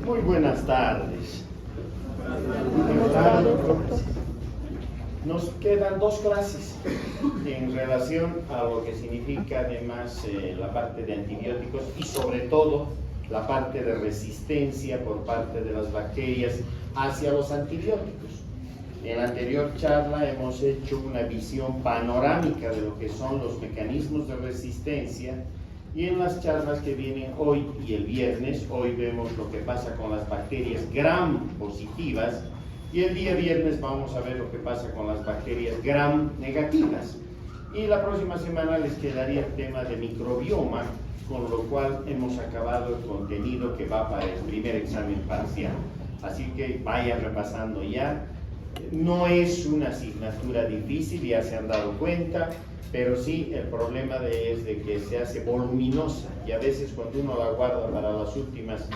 Muy buenas tardes. Buenas tardes. Nos quedan dos clases en relación a lo que significa además la parte de antibióticos y sobre todo la parte de resistencia por parte de las bacterias hacia los antibióticos. En la anterior charla hemos hecho una visión panorámica de lo que son los mecanismos de resistencia. Y en las charlas que vienen hoy y el viernes, hoy vemos lo que pasa con las bacterias gram positivas y el día viernes vamos a ver lo que pasa con las bacterias gram negativas. Y la próxima semana les quedaría el tema de microbioma, con lo cual hemos acabado el contenido que va para el primer examen parcial. Así que vayan repasando ya. No es una asignatura difícil, ya se han dado cuenta. Pero sí, el problema es de que se hace voluminosa y a veces cuando uno la guarda para las últimas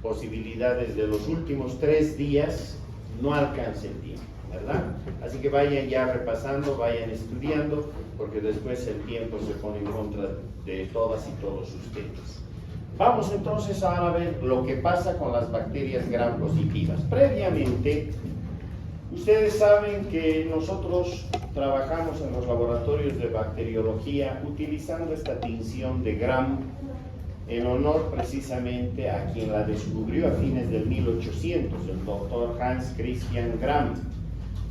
posibilidades de los últimos 3 días, no alcanza el tiempo, ¿verdad? Así que vayan ya repasando, vayan estudiando, porque después el tiempo se pone en contra de todas y todos ustedes. Vamos entonces ahora a ver lo que pasa con las bacterias gram positivas. Previamente, ustedes saben que nosotros trabajamos en los laboratorios de bacteriología utilizando esta tinción de Gram en honor precisamente a quien la descubrió a fines del 1800, el doctor Hans Christian Gram.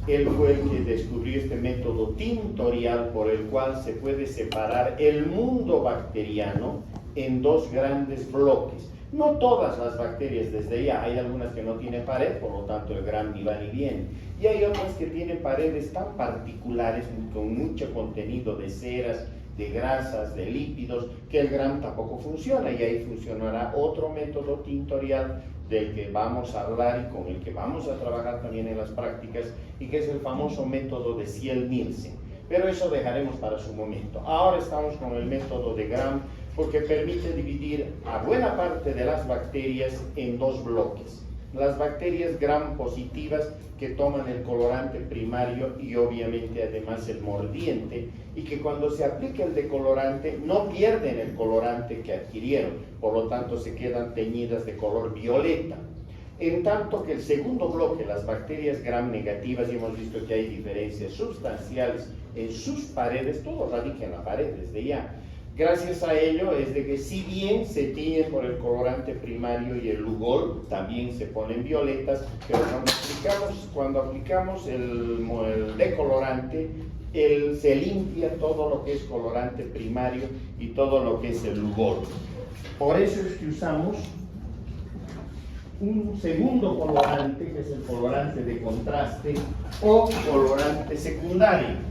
Él fue el que descubrió este método tintorial por el cual se puede separar el mundo bacteriano en 2 grandes bloques. No todas las bacterias desde ya, hay algunas que no tienen pared, por lo tanto el Gram ni va ni viene. Y hay otras que tienen paredes tan particulares, con mucho contenido de ceras, de grasas, de lípidos, que el Gram tampoco funciona. Y ahí funcionará otro método tintorial del que vamos a hablar y con el que vamos a trabajar también en las prácticas, y que es el famoso método de Ziel-Nielsen. Pero eso dejaremos para su momento. Ahora estamos con el método de Gram, porque permite dividir a buena parte de las bacterias en 2 bloques. Las bacterias gram positivas que toman el colorante primario y obviamente además el mordiente, y que cuando se aplica el decolorante no pierden el colorante que adquirieron, por lo tanto se quedan teñidas de color violeta. En tanto que el segundo bloque, las bacterias gram negativas, y hemos visto que hay diferencias sustanciales en sus paredes, todo radica en la pared desde ya. Gracias a ello es de que si bien se tiñen por el colorante primario y el lugol, también se ponen violetas, pero cuando aplicamos el decolorante, se limpia todo lo que es colorante primario y todo lo que es el lugol. Por eso es que usamos un segundo colorante, que es el colorante de contraste o colorante secundario,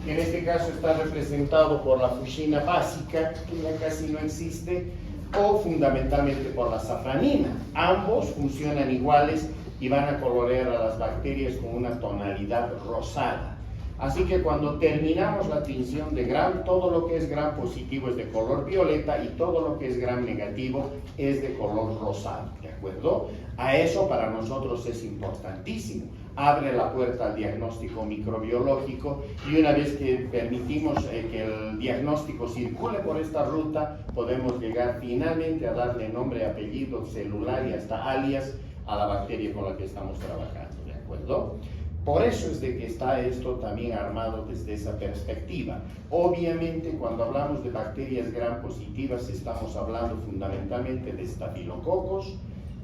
que en este caso está representado por la fuchsina básica, que ya casi no existe, o fundamentalmente por la safranina. Ambos funcionan iguales y van a colorear a las bacterias con una tonalidad rosada. Así que cuando terminamos la tinción de Gram, todo lo que es Gram positivo es de color violeta y todo lo que es Gram negativo es de color rosado, ¿de acuerdo? A eso para nosotros es importantísimo. Abre la puerta al diagnóstico microbiológico, y una vez que permitimos que el diagnóstico circule por esta ruta, podemos llegar finalmente a darle nombre, apellido, celular y hasta alias a la bacteria con la que estamos trabajando, ¿de acuerdo? Por eso es de que está esto también armado desde esa perspectiva. Obviamente, cuando hablamos de bacterias gram positivas, estamos hablando fundamentalmente de estafilococos,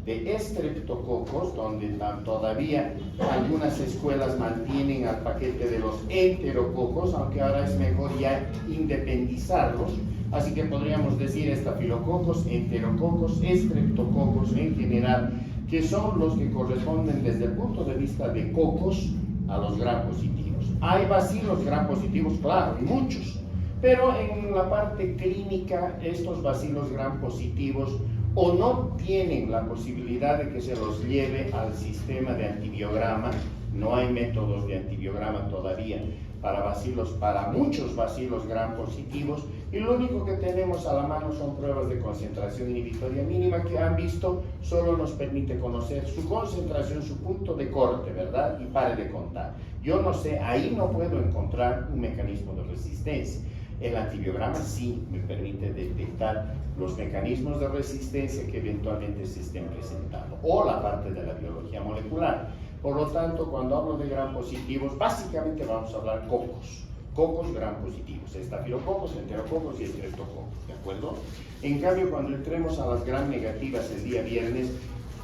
de estreptococos, donde todavía algunas escuelas mantienen al paquete de los enterococos, aunque ahora es mejor ya independizarlos. Así que podríamos decir estafilococos, enterococos, estreptococos en general, que son los que corresponden desde el punto de vista de cocos a los gram positivos. Hay bacilos gram positivos, claro, y muchos, pero en la parte clínica estos bacilos gram positivos o no tienen la posibilidad de que se los lleve al sistema de antibiograma. No hay métodos de antibiograma todavía para muchos bacilos gram positivos, y lo único que tenemos a la mano son pruebas de concentración inhibitoria mínima que han visto solo nos permite conocer su concentración, su punto de corte, ¿verdad? Y pare de contar. Yo no sé, ahí no puedo encontrar un mecanismo de resistencia. El antibiograma sí me permite detectar los mecanismos de resistencia que eventualmente se estén presentando, o la parte de la biología molecular. Por lo tanto, cuando hablo de gram positivos, básicamente vamos a hablar cocos gram positivos, estafilococos, enterococos y estreptococos, ¿de acuerdo? En cambio, cuando entremos a las gram negativas el día viernes,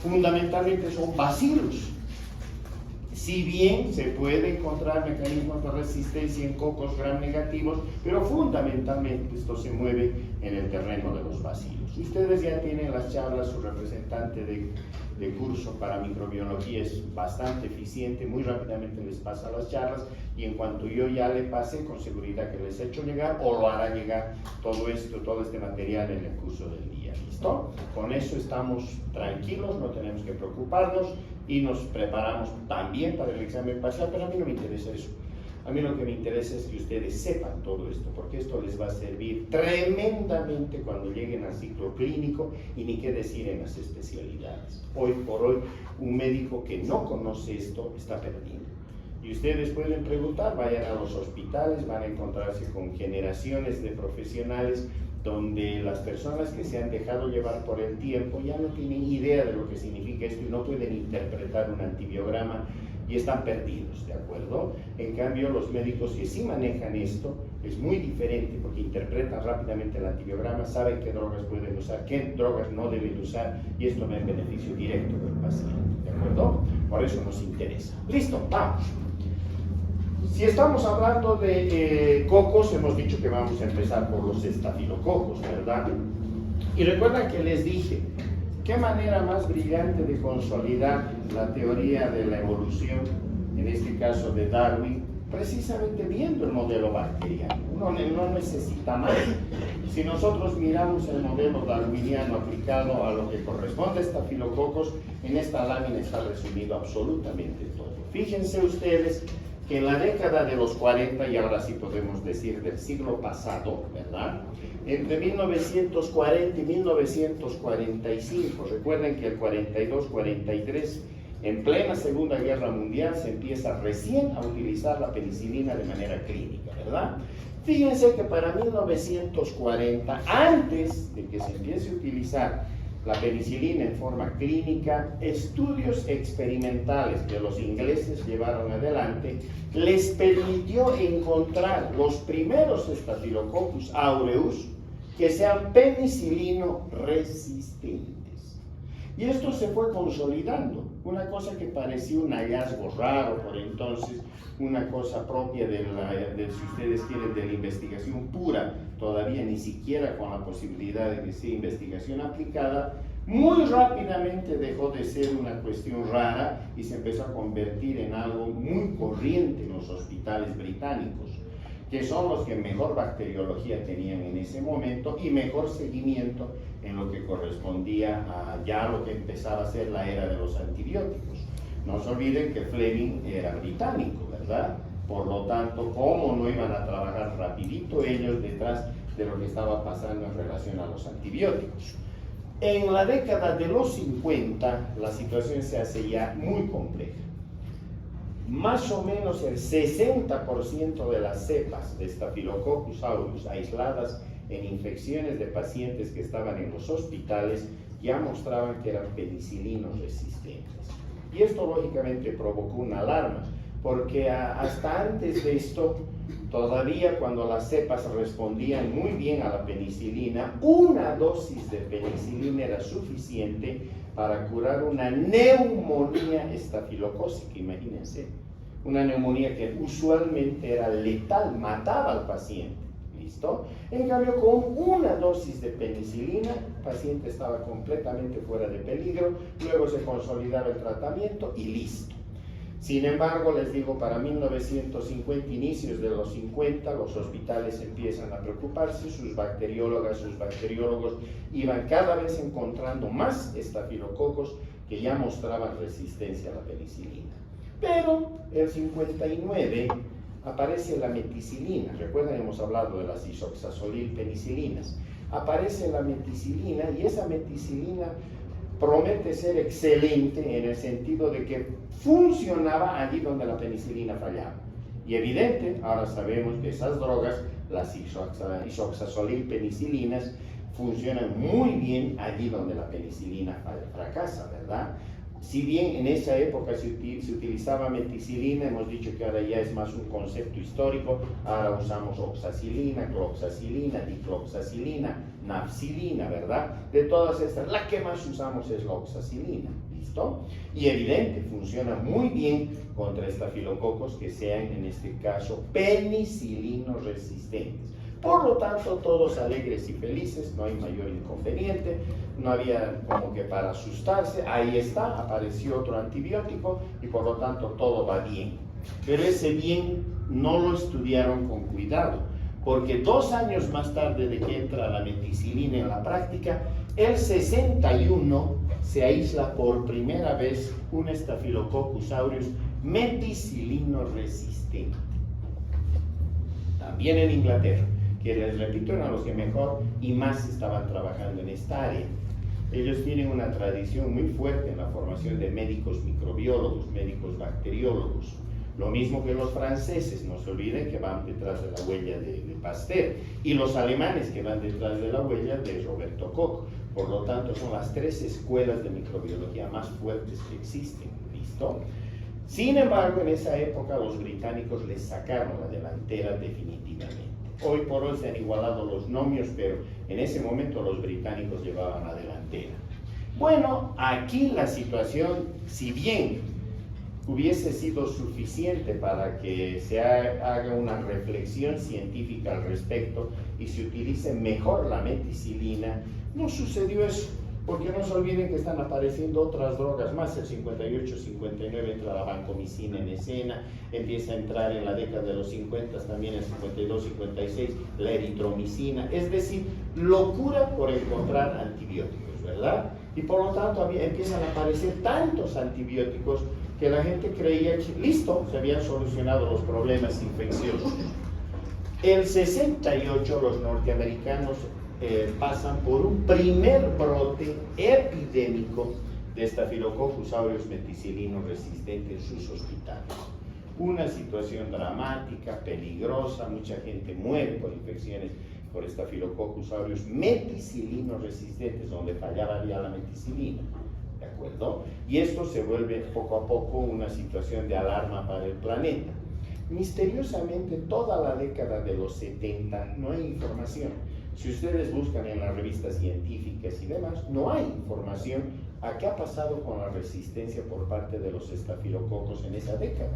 fundamentalmente son bacilos. Si bien se puede encontrar mecanismos de resistencia en cocos gram negativos, pero fundamentalmente esto se mueve en el terreno de los bacilos. Ustedes ya tienen las charlas, su representante de curso para microbiología es bastante eficiente, muy rápidamente les pasa las charlas y en cuanto yo ya le pase, con seguridad que les he hecho llegar o lo hará llegar todo este material en el curso del día. ¿Listo? Con eso estamos tranquilos, no tenemos que preocuparnos y nos preparamos también para el examen parcial, pero a mí no me interesa eso. A mí lo que me interesa es que ustedes sepan todo esto, porque esto les va a servir tremendamente cuando lleguen al ciclo clínico y ni qué decir en las especialidades. Hoy por hoy, un médico que no conoce esto está perdido. Y ustedes pueden preguntar, vayan a los hospitales, van a encontrarse con generaciones de profesionales donde las personas que se han dejado llevar por el tiempo ya no tienen idea de lo que significa esto y no pueden interpretar un antibiograma y están perdidos, ¿de acuerdo? En cambio, los médicos que sí manejan esto es muy diferente porque interpretan rápidamente el antibiograma, saben qué drogas pueden usar, qué drogas no deben usar y esto va en beneficio directo del paciente, ¿de acuerdo? Por eso nos interesa. Listo, vamos. Si estamos hablando de cocos, hemos dicho que vamos a empezar por los estafilococos, ¿verdad? Y recuerdan que les dije, ¿qué manera más brillante de consolidar la teoría de la evolución, en este caso de Darwin, precisamente viendo el modelo bacteriano? Uno no necesita más. Si nosotros miramos el modelo darwiniano aplicado a lo que corresponde a estafilococos, en esta lámina está resumido absolutamente todo. Fíjense ustedes que en la década de los 40, y ahora sí podemos decir del siglo pasado, ¿verdad? Entre 1940 y 1945, recuerden que el 42-43, en plena Segunda Guerra Mundial, se empieza recién a utilizar la penicilina de manera clínica, ¿verdad? Fíjense que para 1940, antes de que se empiece a utilizar la penicilina en forma clínica, estudios experimentales que los ingleses llevaron adelante les permitió encontrar los primeros Staphylococcus aureus que sean penicilino resistentes. Y esto se fue consolidando, una cosa que parecía un hallazgo raro por entonces, una cosa propia de si ustedes quieren, de la investigación pura, todavía ni siquiera con la posibilidad de que sea investigación aplicada, muy rápidamente dejó de ser una cuestión rara y se empezó a convertir en algo muy corriente en los hospitales británicos, que son los que mejor bacteriología tenían en ese momento y mejor seguimiento en lo que correspondía a ya lo que empezaba a ser la era de los antibióticos. No se olviden que Fleming era británico, ¿verdad? Por lo tanto, ¿cómo no iban a trabajar rapidito ellos detrás de lo que estaba pasando en relación a los antibióticos? En la década de los 50, la situación se hace ya muy compleja. Más o menos el 60% de las cepas de Staphylococcus aureus aisladas en infecciones de pacientes que estaban en los hospitales ya mostraban que eran penicilinos resistentes. Y esto lógicamente provocó una alarma, porque hasta antes de esto, todavía cuando las cepas respondían muy bien a la penicilina, una dosis de penicilina era suficiente para curar una neumonía estafilocócica, imagínense. Una neumonía que usualmente era letal, mataba al paciente. ¿Listo? En cambio, con una dosis de penicilina, el paciente estaba completamente fuera de peligro, luego se consolidaba el tratamiento y listo. Sin embargo, les digo, para 1950, inicios de los 50, los hospitales empiezan a preocuparse, sus bacteriólogas, sus bacteriólogos iban cada vez encontrando más estafilococos que ya mostraban resistencia a la penicilina. Pero el 59 aparece la meticilina. Recuerden, hemos hablado de las isoxazolil penicilinas. Aparece la meticilina y esa meticilina promete ser excelente en el sentido de que funcionaba allí donde la penicilina fallaba. Y evidente, ahora sabemos que esas drogas las isoxazolil-penicilinas funcionan muy bien allí donde la penicilina fracasa, ¿verdad? Si bien en esa época se utilizaba meticilina, hemos dicho que ahora ya es más un concepto histórico, ahora usamos oxacilina, cloxacilina, dicloxacilina, nafcilina, ¿verdad? De todas estas, la que más usamos es la oxacilina, ¿listo? Y evidente, funciona muy bien contra estafilococos que sean, en este caso, penicilinos resistentes. Por lo tanto, todos alegres y felices, no hay mayor inconveniente, no había como que para asustarse, ahí está, apareció otro antibiótico y por lo tanto todo va bien. Pero ese bien no lo estudiaron con cuidado, porque 2 años más tarde de que entra la meticilina en la práctica, el 61 se aísla por primera vez un Staphylococcus aureus meticilino resistente. También en Inglaterra, que les repito, eran los que mejor y más estaban trabajando en esta área. Ellos tienen una tradición muy fuerte en la formación de médicos microbiólogos, médicos bacteriólogos. Lo mismo que los franceses, no se olviden que van detrás de la huella de Pasteur, y los alemanes que van detrás de la huella de Roberto Koch. Por lo tanto, son las 3 escuelas de microbiología más fuertes que existen. ¿Listo? Sin embargo, en esa época los británicos les sacaron la delantera definitivamente. Hoy por hoy se han igualado los nomios, pero en ese momento los británicos llevaban la delantera. Bueno, aquí la situación, si bien hubiese sido suficiente para que se haga una reflexión científica al respecto y se utilice mejor la meticilina, no sucedió eso. Porque no se olviden que están apareciendo otras drogas más. El 58-59 entra la vancomicina en escena, empieza a entrar en la década de los 50 también el 52-56 la eritromicina, es decir, locura por encontrar antibióticos, ¿verdad? Y por lo tanto empiezan a aparecer tantos antibióticos que la gente creía que listo, se habían solucionado los problemas infecciosos. El 68 los norteamericanos pasan por un primer brote epidémico de Staphylococcus aureus meticilino resistente en sus hospitales. Una situación dramática, peligrosa, mucha gente muere por infecciones por Staphylococcus aureus meticilino resistentes, donde fallaba ya la meticilina. ¿De acuerdo? Y esto se vuelve poco a poco una situación de alarma para el planeta. Misteriosamente, toda la década de los 70 no hay información. Si ustedes buscan en las revistas científicas y demás, no hay información a qué ha pasado con la resistencia por parte de los estafilococos en esa década.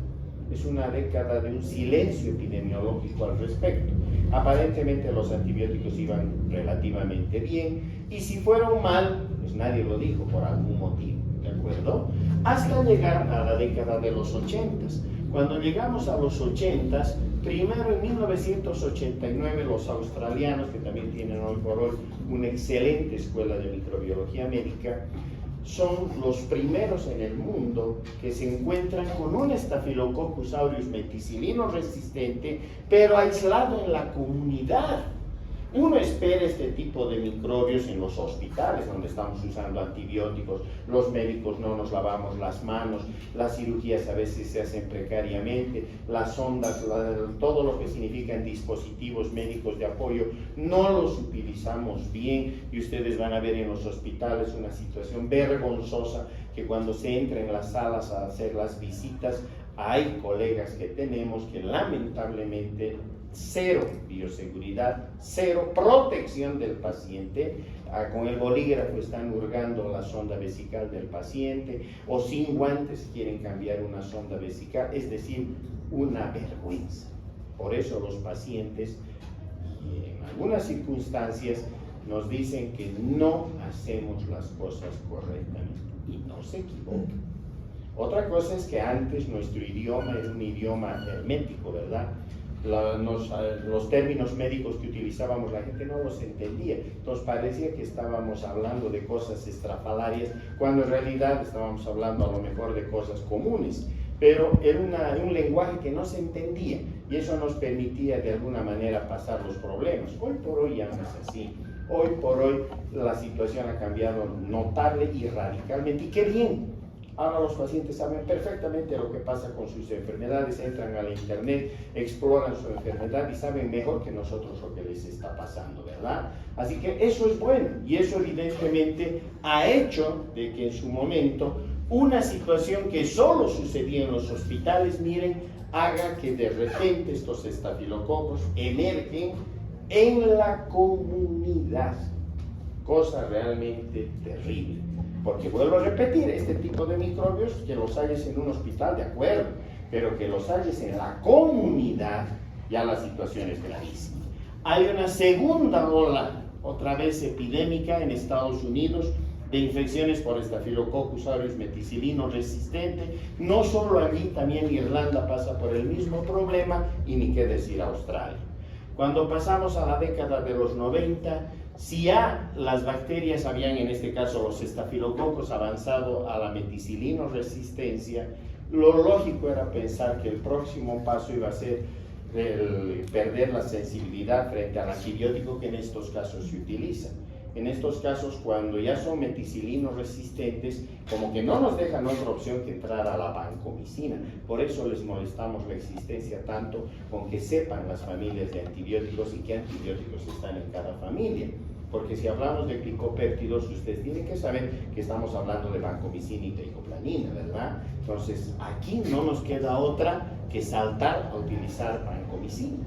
Es una década de un silencio epidemiológico al respecto. Aparentemente los antibióticos iban relativamente bien, y si fueron mal, pues nadie lo dijo por algún motivo, ¿de acuerdo? Hasta llegar a la década de los 80s. Cuando llegamos a los 80s, primero en 1989 los australianos, que también tienen hoy por hoy una excelente escuela de microbiología médica, son los primeros en el mundo que se encuentran con un Staphylococcus aureus meticilino resistente, pero aislado en la comunidad. Uno espera este tipo de microbios en los hospitales donde estamos usando antibióticos, los médicos no nos lavamos las manos, las cirugías a veces se hacen precariamente, las sondas, todo lo que significan dispositivos médicos de apoyo, no los utilizamos bien, y ustedes van a ver en los hospitales una situación vergonzosa que cuando se entra en las salas a hacer las visitas, hay colegas que tenemos que lamentablemente cero bioseguridad, cero protección del paciente, con el bolígrafo están hurgando la sonda vesical del paciente, o sin guantes quieren cambiar una sonda vesical, es decir, una vergüenza. Por eso los pacientes, en algunas circunstancias, nos dicen que no hacemos las cosas correctamente, y no se equivocan. Otra cosa es que antes nuestro idioma era un idioma hermético, ¿verdad? Los términos médicos que utilizábamos la gente no los entendía, entonces parecía que estábamos hablando de cosas estrafalarias cuando en realidad estábamos hablando a lo mejor de cosas comunes, pero era un lenguaje que no se entendía, y eso nos permitía de alguna manera pasar los problemas. Hoy por hoy ya no es así. Hoy por hoy la situación ha cambiado notable y radicalmente, y qué bien, Ahora los pacientes saben perfectamente lo que pasa con sus enfermedades, entran al internet, exploran su enfermedad y saben mejor que nosotros lo que les está pasando, ¿verdad? Así que eso es bueno y eso evidentemente ha hecho de que en su momento una situación que solo sucedía en los hospitales, miren, haga que de repente estos estafilococos emergen en la comunidad. Cosa realmente terrible. Porque vuelvo a repetir, este tipo de microbios, que los hayas en un hospital, de acuerdo, pero que los hayas en la comunidad, ya la situación es gravísima. Hay una segunda ola, otra vez epidémica en Estados Unidos, de infecciones por Staphylococcus aureus meticilino resistente. No solo allí, también Irlanda pasa por el mismo problema, y ni qué decir Australia. Cuando pasamos a la década de los 90, si ya las bacterias habían, en este caso los estafilococos, avanzado a la meticilino resistencia, lo lógico era pensar que el próximo paso iba a ser perder la sensibilidad frente al antibiótico que en estos casos se utiliza. En estos casos, cuando ya son meticilinos resistentes, como que no nos dejan otra opción que entrar a la vancomicina. Por eso les molestamos la existencia tanto con que sepan las familias de antibióticos y qué antibióticos están en cada familia. Porque si hablamos de glicopéptidos, ustedes tienen que saber que estamos hablando de vancomicina y teicoplanina, ¿verdad? Entonces, aquí no nos queda otra que saltar a utilizar vancomicina.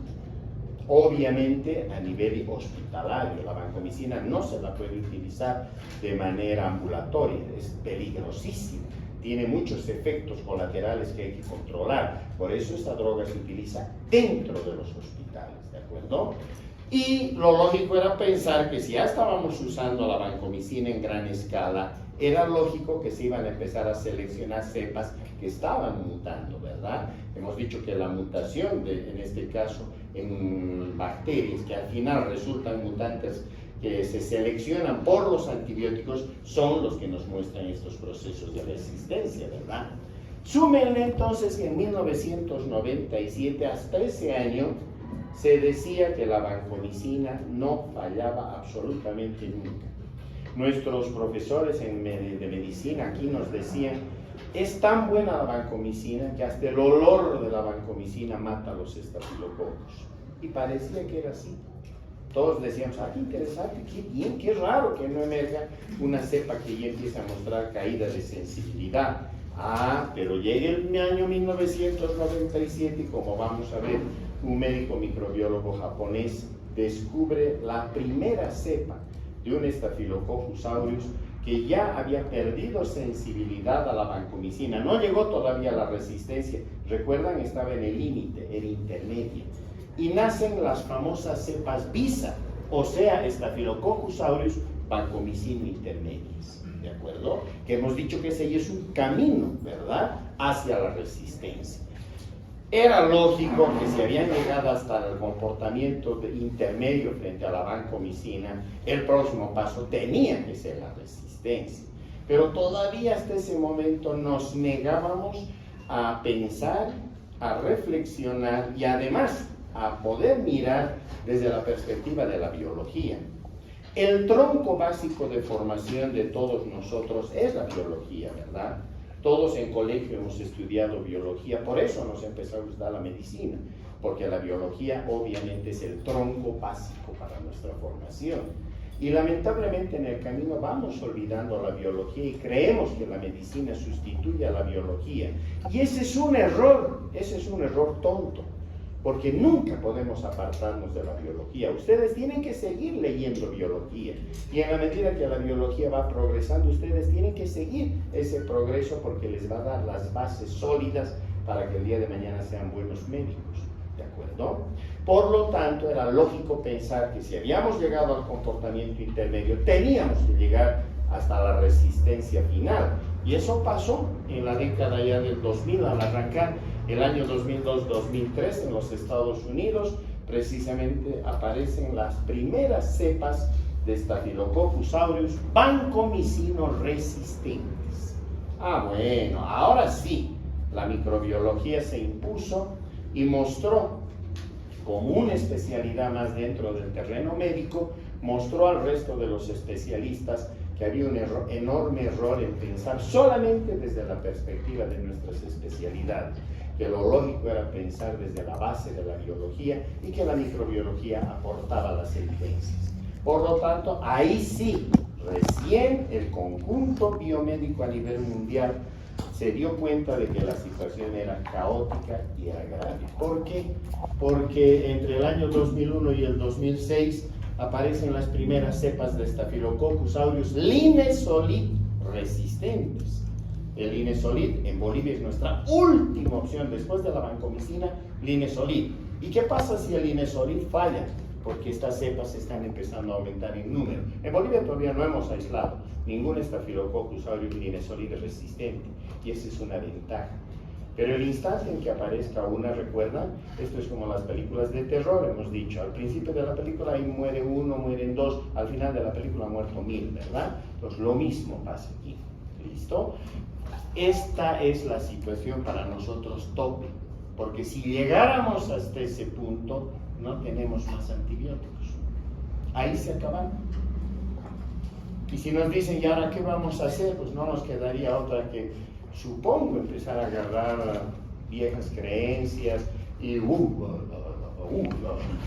Obviamente, a nivel hospitalario, la vancomicina no se la puede utilizar de manera ambulatoria, es peligrosísima, tiene muchos efectos colaterales que hay que controlar, por eso esta droga se utiliza dentro de los hospitales, ¿de acuerdo? Y lo lógico era pensar que si ya estábamos usando la vancomicina en gran escala, era lógico que se iban a empezar a seleccionar cepas que estaban mutando, ¿verdad? Hemos dicho que la mutación, en este caso, en bacterias que al final resultan mutantes que se seleccionan por los antibióticos, son los que nos muestran estos procesos de resistencia, ¿verdad? Súmenle entonces que en 1997, hasta ese año, se decía que la vancomicina no fallaba absolutamente nunca. Nuestros profesores de medicina aquí nos decían, es tan buena la vancomicina que hasta el olor de la vancomicina mata a los estafilococos. Y parecía que era así. Todos decíamos, qué interesante, qué bien, qué raro que no emerja una cepa que ya empieza a mostrar caída de sensibilidad. Pero llega el año 1997 y como vamos a ver, un médico microbiólogo japonés descubre la primera cepa de un Staphylococcus aureus que ya había perdido sensibilidad a la vancomicina. No llegó todavía a la resistencia, recuerdan, estaba en el límite, el intermedio. Y nacen las famosas cepas Visa, o sea, Staphylococcus aureus vancomicina intermedias, ¿de acuerdo? Que hemos dicho que ese es un camino, ¿verdad?, hacia la resistencia. Era lógico que si habían llegado hasta el comportamiento intermedio frente a la vancomicina, el próximo paso tenía que ser la resistencia. Pero todavía hasta ese momento nos negábamos a pensar, a reflexionar y además a poder mirar desde la perspectiva de la biología. El tronco básico de formación de todos nosotros es la biología, ¿verdad? Todos en colegio hemos estudiado biología, por eso nos empezó a gustar la medicina, porque la biología obviamente es el tronco básico para nuestra formación. Y lamentablemente en el camino vamos olvidando la biología y creemos que la medicina sustituye a la biología. Y ese es un error tonto, porque nunca podemos apartarnos de la biología. Ustedes tienen que seguir leyendo biología, y en la medida que la biología va progresando, ustedes tienen que seguir ese progreso porque les va a dar las bases sólidas para que el día de mañana sean buenos médicos, ¿de acuerdo? Por lo tanto, era lógico pensar que si habíamos llegado al comportamiento intermedio, teníamos que llegar hasta la resistencia final, y eso pasó en la década ya del 2000, al arrancar el año 2002-2003 en los Estados Unidos. Precisamente aparecen las primeras cepas de Staphylococcus aureus vancomicino resistentes. Bueno, ahora sí, la microbiología se impuso y mostró, como una especialidad más dentro del terreno médico, mostró al resto de los especialistas que había un enorme error en pensar solamente desde la perspectiva de nuestras especialidades, que lo lógico era pensar desde la base de la biología y que la microbiología aportaba las evidencias. Por lo tanto, ahí sí, recién el conjunto biomédico a nivel mundial se dio cuenta de que la situación era caótica y era grave. ¿Por qué? Porque entre el año 2001 y el 2006 aparecen las primeras cepas de Staphylococcus aureus Linezolid resistentes. El Linezolid en Bolivia es nuestra última opción después de la vancomicina, Linezolid. ¿Y qué pasa si el Linezolid falla? Porque estas cepas están empezando a aumentar en número. En Bolivia todavía no hemos aislado ningún Staphylococcus aureus Linezolid resistente, y esa es una ventaja. Pero el instante en que aparezca una, recuerdan, esto es como las películas de terror, hemos dicho, al principio de la película ahí muere uno, mueren dos, al final de la película ha muerto 1000, ¿verdad? Entonces lo mismo pasa aquí, ¿listo? Esta es la situación para nosotros tope, porque si llegáramos hasta ese punto, no tenemos más antibióticos. Ahí se acaban. Y si nos dicen, ¿y ahora qué vamos a hacer? Pues no nos quedaría otra que, supongo, empezar a agarrar viejas creencias y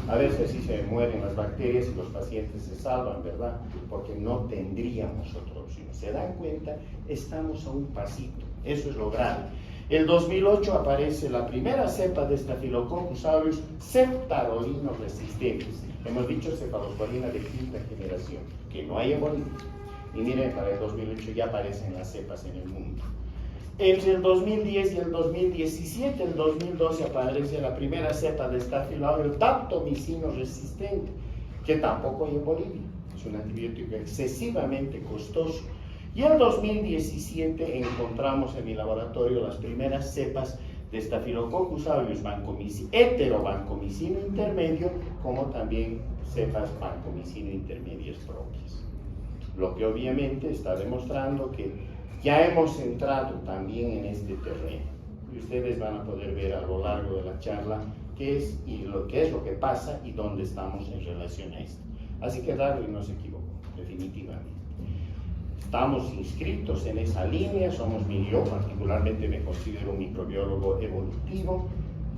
a ver si así se mueren las bacterias y los pacientes se salvan, ¿verdad? Porque no tendríamos otra opción. ¿Se dan cuenta? Estamos a un pasito. Eso es lo grave. El 2008 aparece la primera cepa de Staphylococcus aureus ceftadolinos resistentes. Hemos dicho cefalosporina de quinta generación, que no hay en Bolivia. Y miren, para el 2008 ya aparecen las cepas en el mundo. Entre el 2010 y el 2017, el 2012 aparece la primera cepa de Staphylococcus aureus daptomicino resistente, que tampoco hay en Bolivia. Es un antibiótico excesivamente costoso. Y en 2017 encontramos en mi laboratorio las primeras cepas de Staphylococcus aureus heterovancomicino intermedio, como también cepas vancomicino intermedias propias. Lo que obviamente está demostrando que ya hemos entrado también en este terreno. Y ustedes van a poder ver a lo largo de la charla qué es lo que pasa y dónde estamos en relación a esto. Así que Darwin no se equivocó, definitivamente. Estamos inscritos en esa línea, yo particularmente me considero un microbiólogo evolutivo,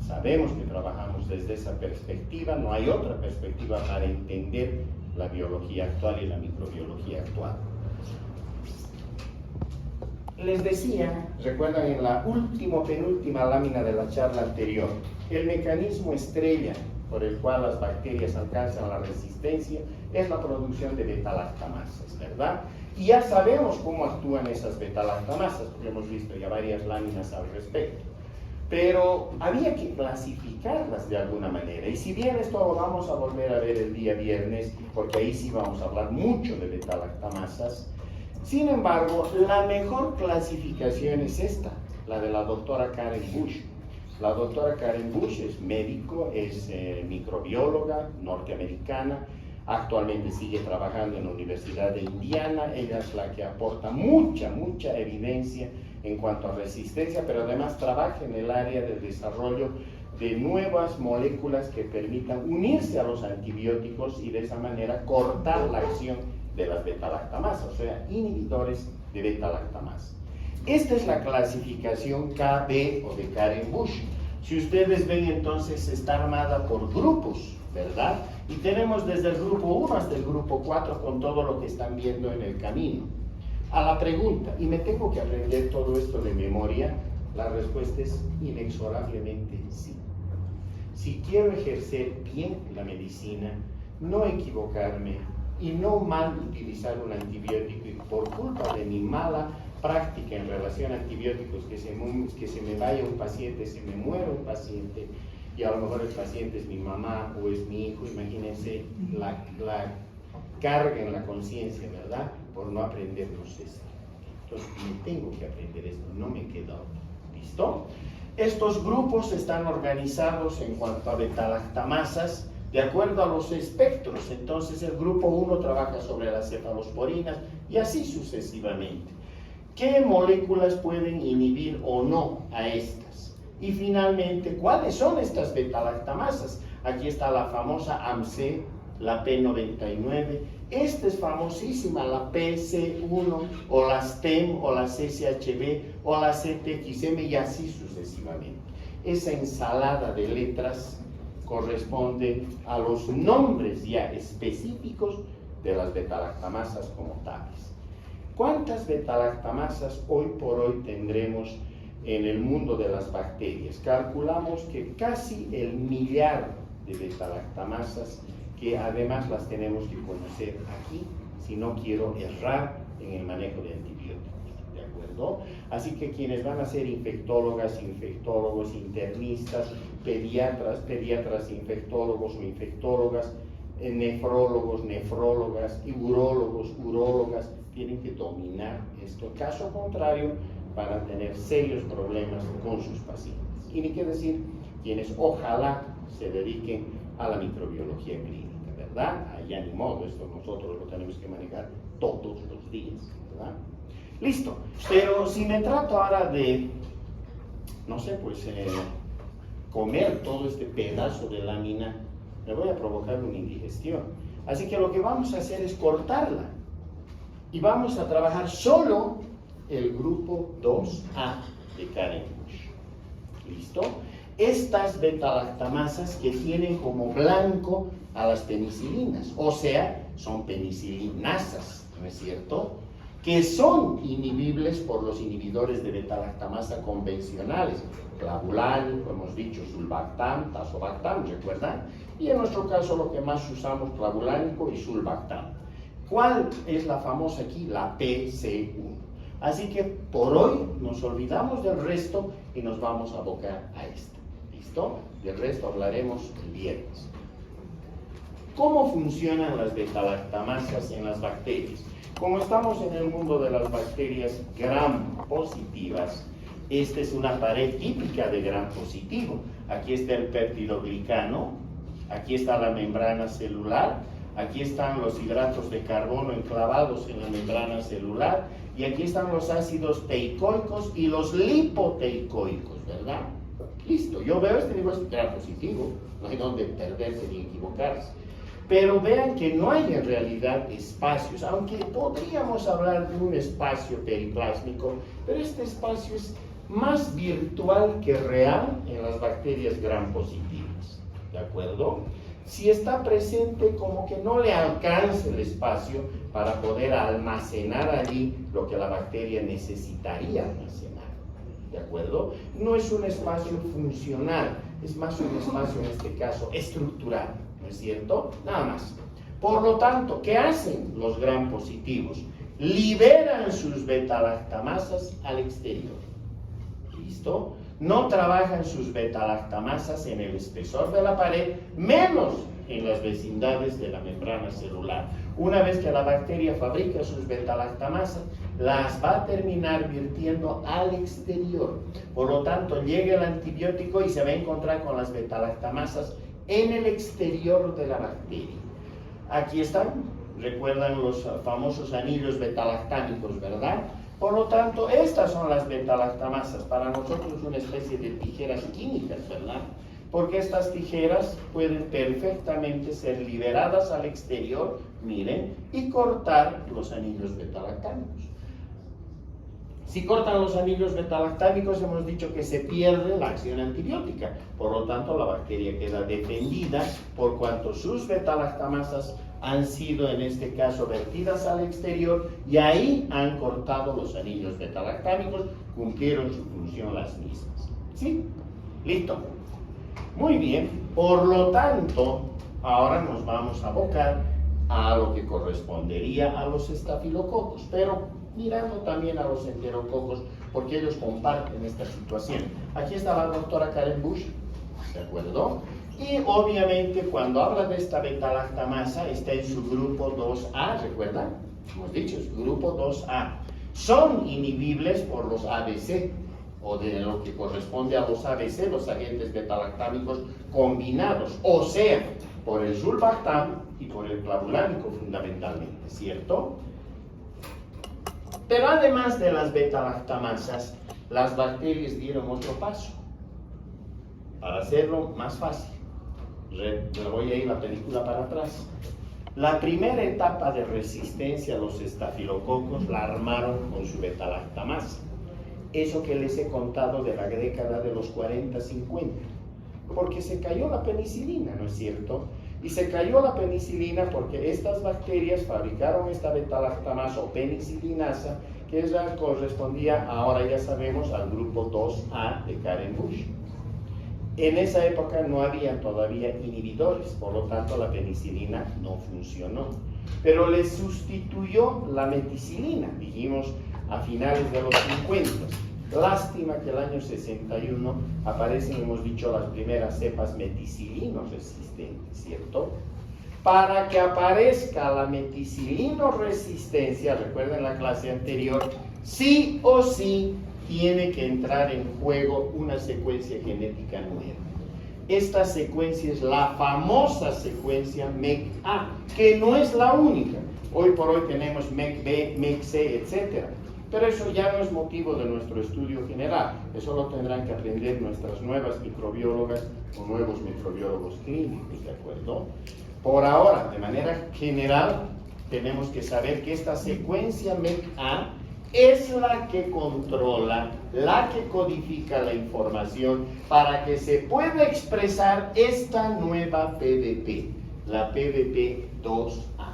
sabemos que trabajamos desde esa perspectiva, no hay otra perspectiva para entender la biología actual y la microbiología actual. Les decía, recuerdan en la penúltima lámina de la charla anterior, el mecanismo estrella por el cual las bacterias alcanzan la resistencia es la producción de beta-lactamasas, ¿verdad? Y ya sabemos cómo actúan esas beta-lactamasas, porque hemos visto ya varias láminas al respecto. Pero había que clasificarlas de alguna manera. Y si bien esto lo vamos a volver a ver el día viernes, porque ahí sí vamos a hablar mucho de beta-lactamasas, sin embargo, la mejor clasificación es esta, la de la doctora Karen Bush. La doctora Karen Bush es médico, es microbióloga norteamericana, actualmente sigue trabajando en la Universidad de Indiana. Ella es la que aporta mucha evidencia en cuanto a resistencia, pero además trabaja en el área del desarrollo de nuevas moléculas que permitan unirse a los antibióticos y de esa manera cortar la acción de las beta-lactamasas, o sea, inhibidores de beta-lactamasa. Esta es la clasificación KB o de Karen Bush. Si ustedes ven, entonces está armada por grupos, ¿verdad? Y tenemos desde el grupo 1 hasta el grupo 4 con todo lo que están viendo en el camino. A la pregunta, ¿y me tengo que aprender todo esto de memoria? La respuesta es inexorablemente sí. Si quiero ejercer bien la medicina, no equivocarme y no mal utilizar un antibiótico, y por culpa de mi mala práctica en relación a antibióticos, que se me vaya un paciente, se me muera un paciente, y a lo mejor el paciente es mi mamá o es mi hijo, imagínense la carga en la conciencia, ¿verdad? Por no aprendernos esto. Entonces, me tengo que aprender esto, no me queda otro. ¿Listo? Estos grupos están organizados en cuanto a beta-lactamasas de acuerdo a los espectros. Entonces, el grupo 1 trabaja sobre las cefalosporinas y así sucesivamente. ¿Qué moléculas pueden inhibir o no a estas? Y finalmente, ¿cuáles son estas beta-lactamasas? Aquí está la famosa AMC, la P99. Esta es famosísima, la PC1, o la STEM, o la CCHB, o la CTXM, y así sucesivamente. Esa ensalada de letras corresponde a los nombres ya específicos de las betalactamasas como tales. ¿Cuántas betalactamasas hoy por hoy tendremos en el mundo de las bacterias? Calculamos que casi el millar de betalactamasas, que además las tenemos que conocer aquí, si no quiero errar en el manejo de antibióticos, ¿de acuerdo? Así que quienes van a ser infectólogas, infectólogos, internistas, pediatras, infectólogos o infectólogas, nefrólogos, nefrólogas, urólogos, urólogas, tienen que dominar esto. Caso contrario, van a tener serios problemas con sus pacientes. Y ni qué decir, quienes ojalá se dediquen a la microbiología clínica, ¿verdad? Allá ni modo, esto nosotros lo tenemos que manejar todos los días, ¿verdad? Listo, pero si me trato ahora de, no sé, pues comer todo este pedazo de lámina, me voy a provocar una indigestión. Así que lo que vamos a hacer es cortarla y vamos a trabajar solo el grupo 2A de Karen Bush. ¿Listo? Estas betalactamasas que tienen como blanco a las penicilinas, o sea, son penicilinasas, ¿no es cierto?, que son inhibibles por los inhibidores de betalactamasa convencionales, clavulánico, hemos dicho, sulbactam, tazobactam, ¿recuerdan? Y en nuestro caso lo que más usamos, clavulánico y sulbactam. ¿Cuál es la famosa aquí? La PC1. Así que por hoy nos olvidamos del resto y nos vamos a abocar a esta. ¿Listo? Del resto hablaremos el viernes. ¿Cómo funcionan las betalactamasas en las bacterias? Como estamos en el mundo de las bacterias gram positivas, esta es una pared típica de gram positivo. Aquí está el peptidoglicano, aquí está la membrana celular, aquí están los hidratos de carbono enclavados en la membrana celular, y aquí están los ácidos teicoicos y los lipoteicoicos, ¿verdad? Listo, yo veo este digo, es gram positivo, no hay donde perderse ni equivocarse. Pero vean que no hay en realidad espacios, aunque podríamos hablar de un espacio periplásmico, pero este espacio es más virtual que real en las bacterias gram positivas, ¿de acuerdo? Si está presente, como que no le alcanza el espacio para poder almacenar allí lo que la bacteria necesitaría almacenar, ¿de acuerdo? No es un espacio funcional, es más un espacio en este caso estructural, ¿no es cierto? Nada más. Por lo tanto, ¿qué hacen los gram positivos? Liberan sus betalactamasas al exterior. ¿Listo? No trabajan sus betalactamasas en el espesor de la pared, menos en las vecindades de la membrana celular. Una vez que la bacteria fabrica sus betalactamasas, las va a terminar virtiendo al exterior. Por lo tanto, llega el antibiótico y se va a encontrar con las betalactamasas en el exterior de la bacteria. Aquí están, recuerdan los famosos anillos betalactámicos, ¿verdad? Por lo tanto, estas son las betalactamasas, para nosotros una especie de tijeras químicas, ¿verdad? Porque estas tijeras pueden perfectamente ser liberadas al exterior, miren, y cortar los anillos betalactámicos. Si cortan los anillos betalactámicos, hemos dicho que se pierde la acción antibiótica. Por lo tanto, la bacteria queda defendida por cuanto sus betalactamasas han sido, en este caso, vertidas al exterior y ahí han cortado los anillos betalactámicos, cumplieron su función las mismas. ¿Sí? ¿Listo? Muy bien. Por lo tanto, ahora nos vamos a abocar a lo que correspondería a los estafilococos, pero mirando también a los enterococos, porque ellos comparten esta situación. Aquí está la doctora Karen Bush, ¿de acuerdo? Y obviamente cuando habla de esta betalactamasa está en su grupo 2A, ¿recuerdan? Hemos dicho, es grupo 2A. Son inhibibles por los ABC, o de lo que corresponde a los ABC, los agentes betalactámicos combinados, o sea, por el sulbactam y por el clavulánico fundamentalmente, ¿cierto? Pero además de las betalactamasas, las bacterias dieron otro paso para hacerlo más fácil. Me voy a ir la película para atrás. La primera etapa de resistencia a los estafilococos la armaron con su betalactamasa. Eso que les he contado de la década de los 40-50. Porque se cayó la penicilina, ¿no es cierto? Y se cayó la penicilina porque estas bacterias fabricaron esta betalactamasa o penicilinasa que ya correspondía, ahora ya sabemos, al grupo 2A de Karen Bush. En esa época no había todavía inhibidores, por lo tanto la penicilina no funcionó. Pero le sustituyó la meticilina, dijimos a finales de los 50. Lástima que el año 61 aparecen, hemos dicho, las primeras cepas meticilino resistentes, ¿cierto? Para que aparezca la meticilino resistencia, recuerden la clase anterior, sí o sí tiene que entrar en juego una secuencia genética nueva. Esta secuencia es la famosa secuencia MEC-A, que no es la única. Hoy por hoy tenemos MEC-B, MEC-C, etc. Pero eso ya no es motivo de nuestro estudio general. Eso lo tendrán que aprender nuestras nuevas microbiólogas o nuevos microbiólogos clínicos, ¿de acuerdo? Por ahora, de manera general, tenemos que saber que esta secuencia MEC-A es la que controla, la que codifica la información para que se pueda expresar esta nueva PDP, la PDP-2A.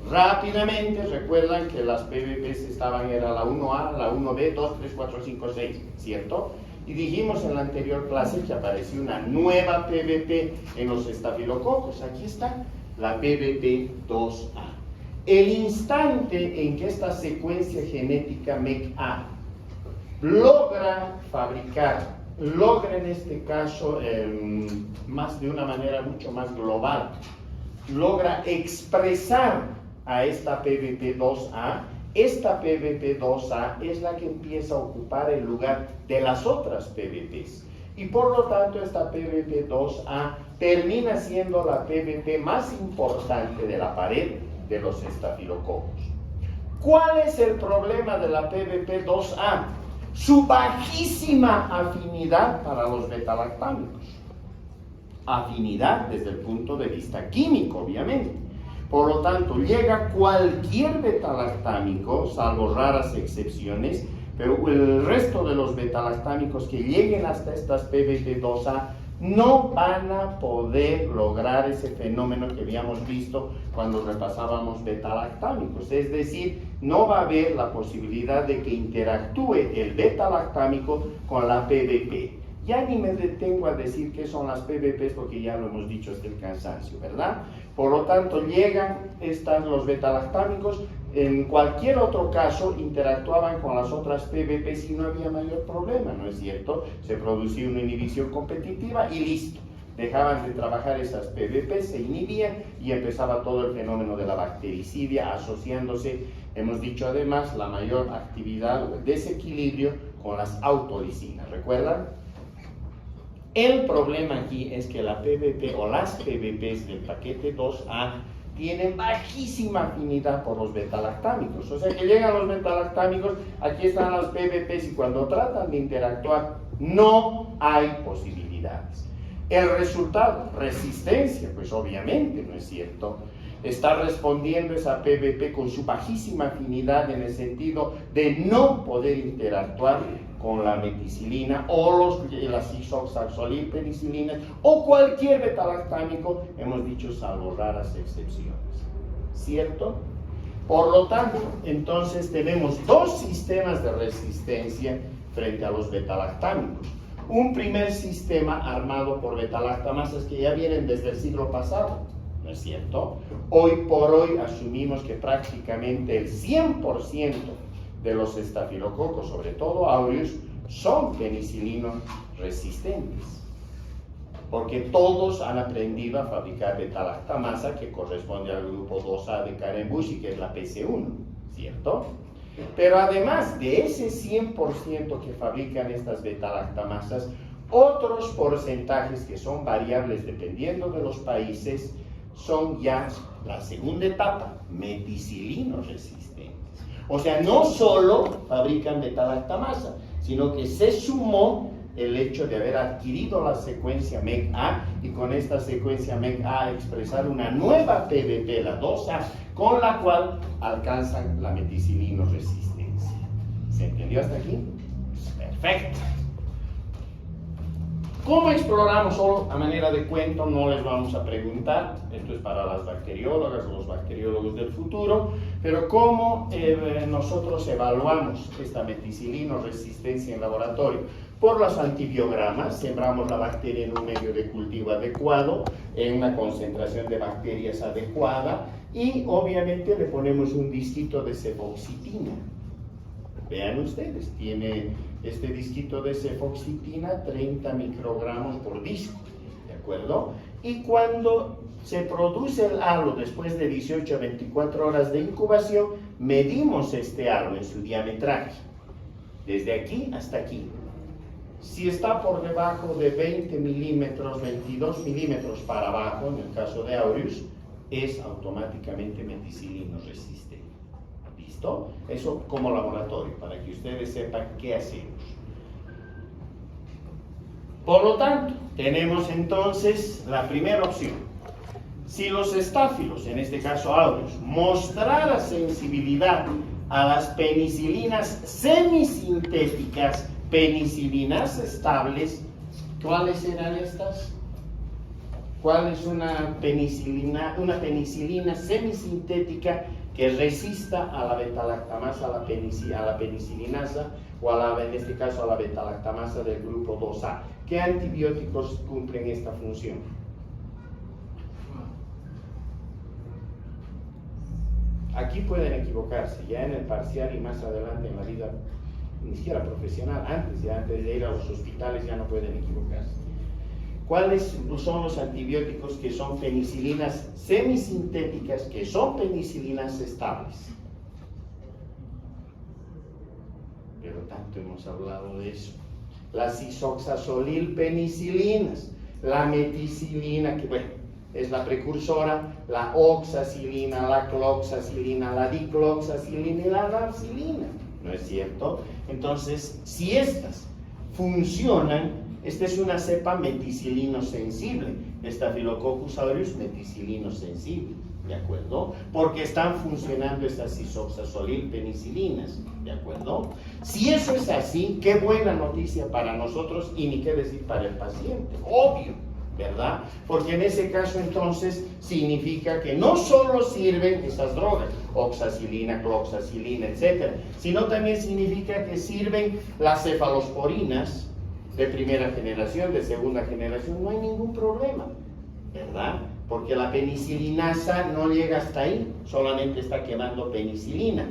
Rápidamente recuerdan que las PDPs era la 1A, la 1B, 2, 3, 4, 5, 6, ¿cierto? Y dijimos en la anterior clase que apareció una nueva PDP en los estafilococos. Aquí está, la PDP-2A. El instante en que esta secuencia genética MEC-A logra fabricar, logra en este caso, más de una manera mucho más global, logra expresar a esta PDP-2A, esta PDP-2A es la que empieza a ocupar el lugar de las otras PDPs. Y por lo tanto esta PDP-2A termina siendo la PDP más importante de la pared de los estafilococos. ¿Cuál es el problema de la PDP-2A? Su bajísima afinidad para los betalactámicos. Afinidad desde el punto de vista químico, obviamente. Por lo tanto, llega cualquier betalactámico, salvo raras excepciones, pero el resto de los betalactámicos que lleguen hasta estas PDP-2A no van a poder lograr ese fenómeno que habíamos visto cuando repasábamos betalactámicos. Es decir, no va a haber la posibilidad de que interactúe el betalactámico con la PDP. Ya ni me detengo a decir qué son las PDPs porque ya lo hemos dicho hasta el cansancio, ¿verdad? Por lo tanto, llegan los betalactámicos, en cualquier otro caso interactuaban con las otras PDPs y no había mayor problema, ¿no es cierto? Se producía una inhibición competitiva y listo. Dejaban de trabajar esas PDPs, se inhibían y empezaba todo el fenómeno de la bactericidia asociándose, hemos dicho además, la mayor actividad o desequilibrio con las autolisinas, ¿recuerdan? El problema aquí es que la PDP o las PDPs del paquete 2A tienen bajísima afinidad por los betalactámicos. O sea que llegan los betalactámicos, aquí están las PDPs y cuando tratan de interactuar no hay posibilidades. El resultado, resistencia, pues obviamente, ¿no es cierto? Está respondiendo esa PDP con su bajísima afinidad en el sentido de no poder interactuar con la meticilina o las isoxazolinpenicilinas o cualquier betalactámico, hemos dicho salvo raras excepciones, ¿cierto? Por lo tanto, entonces tenemos dos sistemas de resistencia frente a los betalactámicos. Un primer sistema armado por betalactamasas que ya vienen desde el siglo pasado, ¿no es cierto? Hoy por hoy asumimos que prácticamente el 100% de los estafilococos, sobre todo aureus, son penicilino resistentes. Porque todos han aprendido a fabricar betalactamasa que corresponde al grupo 2A de Karen Bush y que es la PC1, ¿cierto? Pero además de ese 100% que fabrican estas betalactamasas, otros porcentajes que son variables dependiendo de los países son ya la segunda etapa, meticilino resistentes. O sea, no solo fabrican betalactamasa, sino que se sumó el hecho de haber adquirido la secuencia MEC-A y con esta secuencia MEC-A expresar una nueva PBP, la 2A, con la cual alcanzan la meticilino resistencia. ¿Se entendió hasta aquí? Perfecto. ¿Cómo exploramos? Solo a manera de cuento, no les vamos a preguntar, esto es para las bacteriólogas o los bacteriólogos del futuro, pero ¿cómo nosotros evaluamos esta meticilino resistencia en laboratorio? Por los antibiogramas, sembramos la bacteria en un medio de cultivo adecuado, en una concentración de bacterias adecuada y obviamente le ponemos un disquito de cefoxitina. Vean ustedes, tiene este disquito de cefoxitina 30 microgramos por disco, ¿de acuerdo? Y cuando se produce el halo después de 18 a 24 horas de incubación, medimos este halo en su diametraje, desde aquí hasta aquí. Si está por debajo de 20 milímetros, 22 milímetros para abajo, en el caso de Aureus, es automáticamente meticilino resistente. ¿Listo? Eso como laboratorio, para que ustedes sepan qué hacemos. Por lo tanto, tenemos entonces la primera opción. Si los estáfilos, en este caso Aureus, mostrara sensibilidad a las penicilinas semisintéticas, penicilinas estables, ¿cuáles serán estas? ¿Cuál es una penicilina semisintética que resista a la beta-lactamasa, a la penicilinasa o en este caso a la beta-lactamasa del grupo 2A? ¿Qué antibióticos cumplen esta función? Aquí pueden equivocarse, ya en el parcial y más adelante en la vida, ni siquiera profesional, antes de ir a los hospitales ya no pueden equivocarse. ¿Cuáles son los antibióticos que son penicilinas semisintéticas, que son penicilinas estables? Pero tanto hemos hablado de eso. Las isoxazolilpenicilinas, la meticilina, que bueno, es la precursora, la oxacilina, la cloxacilina, la dicloxacilina y la rapsilina, ¿no es cierto? Entonces, si estas funcionan, esta es una cepa meticilino sensible, Staphylococcus aureus meticilino sensible, ¿de acuerdo? Porque están funcionando estas isoxazolilpenicilinas, ¿de acuerdo? Si eso es así, qué buena noticia para nosotros y ni qué decir para el paciente, obvio, ¿verdad? Porque en ese caso entonces significa que no solo sirven estas drogas, oxacilina, cloxacilina, etcétera, sino también significa que sirven las cefalosporinas de primera generación, de segunda generación, no hay ningún problema, ¿verdad? Porque la penicilinasa no llega hasta ahí, solamente está quemando penicilina.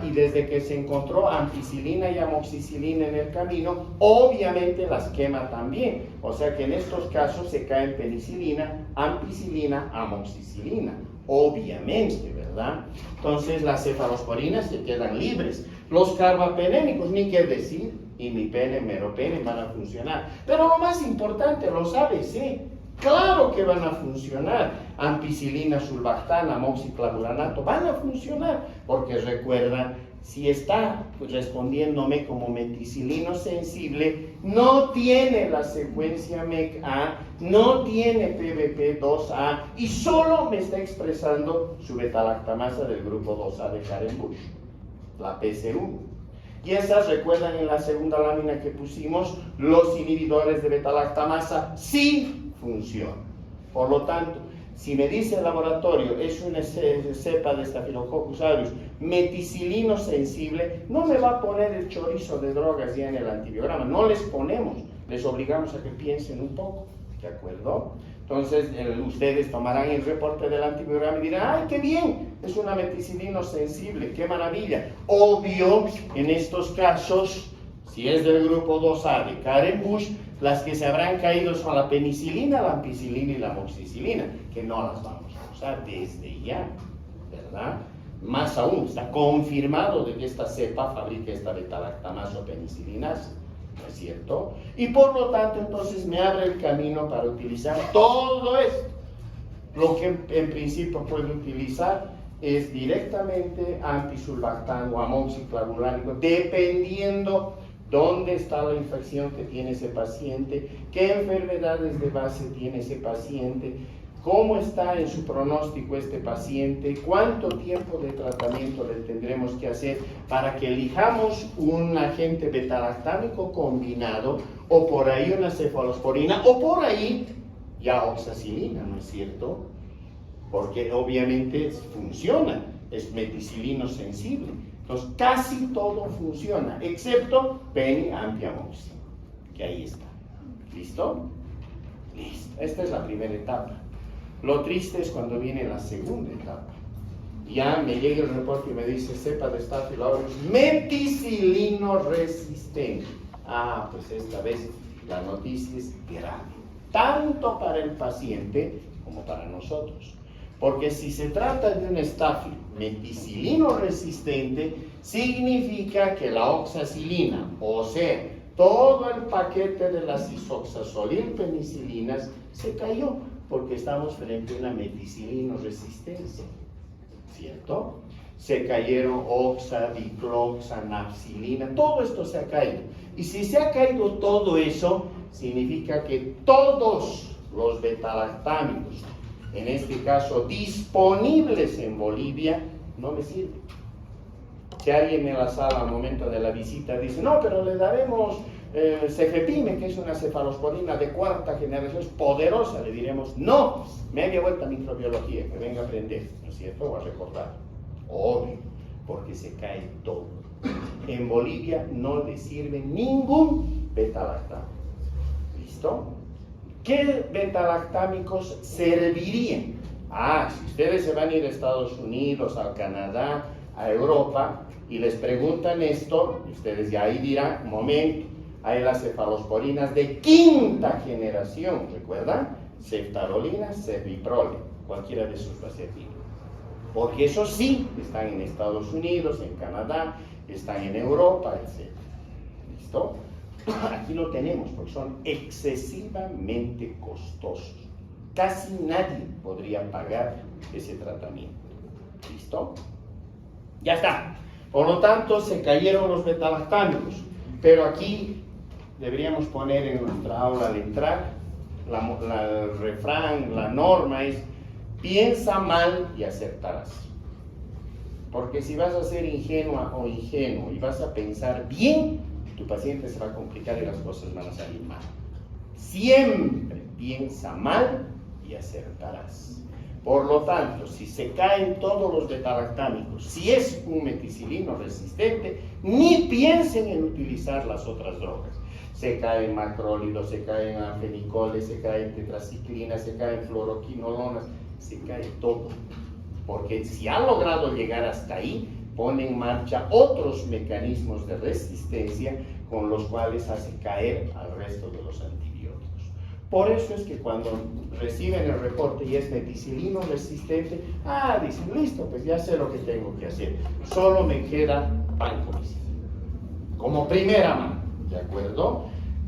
Y desde que se encontró ampicilina y amoxicilina en el camino, obviamente las quema también. O sea que en estos casos se caen penicilina, ampicilina, amoxicilina, obviamente, ¿verdad? Entonces las cefalosporinas se quedan libres. Los carbapenémicos, ni qué decir, imipenem, meropenem van a funcionar. Pero lo más importante, los ABC, claro que van a funcionar. Ampicilina, sulbactana, amoxiclavulanato, van a funcionar. Porque recuerda, si está respondiéndome como meticilino sensible, no tiene la secuencia MEC-A, no tiene PBP2A y solo me está expresando su beta-lactamasa del grupo 2A de Karen-Busch, la PC1. Y esas, recuerdan en la segunda lámina que pusimos, los inhibidores de beta-lactamasa sí funcionan. Por lo tanto, si me dice el laboratorio es una cepa de Staphylococcus aureus meticilino sensible, no me va a poner el chorizo de drogas ya en el antibiograma, no les ponemos, les obligamos a que piensen un poco, ¿de acuerdo? Entonces, ustedes tomarán el reporte del antibiograma y dirán, ¡ay, qué bien! Es una meticilino sensible, ¡qué maravilla! Obvio, en estos casos, si es del grupo 2A de Karen-Busch, las que se habrán caído son la penicilina, la ampicilina y la amoxicilina, que no las vamos a usar desde ya, ¿verdad? Más aún, está confirmado de que esta cepa fabrica esta beta-lactamasa o penicilinasa, ¿no es cierto? Y por lo tanto, entonces me abre el camino para utilizar todo esto. Lo que en principio puedo utilizar es directamente antisulbactán o amoxiclavulánico, dependiendo dónde está la infección que tiene ese paciente, qué enfermedades de base tiene ese paciente, cómo está en su pronóstico este paciente, cuánto tiempo de tratamiento le tendremos que hacer para que elijamos un agente beta-lactámico combinado, o por ahí una cefalosporina, o por ahí ya oxacilina, ¿no es cierto? Porque obviamente funciona, es meticilino sensible. Entonces casi todo funciona, excepto peniampiamoxin, que ahí está. ¿Listo? Listo. Esta es la primera etapa. Lo triste es cuando viene la segunda etapa. Ya me llega el reporte y me dice cepa de Staphylococcus aureus meticilino resistente. Ah, pues esta vez la noticia es grave, tanto para el paciente como para nosotros. Porque si se trata de un Staphylococcus meticilino resistente, significa que la oxacilina, o sea, todo el paquete de las isoxazolilpenicilinas se cayó, porque estamos frente a una meticilino resistencia, ¿cierto? Se cayeron oxa, dicloxa, napsilina, todo esto se ha caído. Y si se ha caído todo eso, significa que todos los beta-lactámicos, en este caso disponibles en Bolivia, no me sirven. Si alguien en la sala al momento de la visita dice, no, pero le daremos cefepime, que es una cefalosporina de cuarta generación, es poderosa, le diremos, no, media vuelta a microbiología, que venga a aprender, ¿no es cierto? O a recordar. Obvio, porque se cae todo. En Bolivia no le sirve ningún beta-lactámico. ¿Listo? ¿Qué beta-lactámicos servirían? Ah, si ustedes se van a ir a Estados Unidos, a Canadá, a Europa, y les preguntan esto, ustedes ya ahí dirán, un momento, hay las cefalosporinas de quinta generación, ¿recuerdan? Ceftarolina, ceviprole, cualquiera de esos va a servir. Porque esos sí están en Estados Unidos, en Canadá, están en Europa, etc. ¿Listo? Aquí lo tenemos, porque son excesivamente costosos. Casi nadie podría pagar ese tratamiento. ¿Listo? Ya está. Por lo tanto, se cayeron los beta-lactámicos. Pero aquí deberíamos poner en nuestra aula al entrar, el refrán, la norma es, piensa mal y acertarás. Porque si vas a ser ingenua o ingenuo y vas a pensar bien, tu paciente se va a complicar y las cosas van a salir mal. Siempre piensa mal y acertarás. Por lo tanto, si se caen todos los beta-lactámicos, si es un meticilino resistente, ni piensen en utilizar las otras drogas. Se caen macrólidos, se caen anfenicoles, se caen tetraciclinas, se caen fluoroquinolonas, se cae todo. Porque si ha logrado llegar hasta ahí, pone en marcha otros mecanismos de resistencia con los cuales hace caer al resto de los antibióticos. Por eso es que cuando reciben el reporte y es meticilino resistente, dicen, listo, pues ya sé lo que tengo que hacer, solo me queda vancomicina, como primera mano, ¿de acuerdo?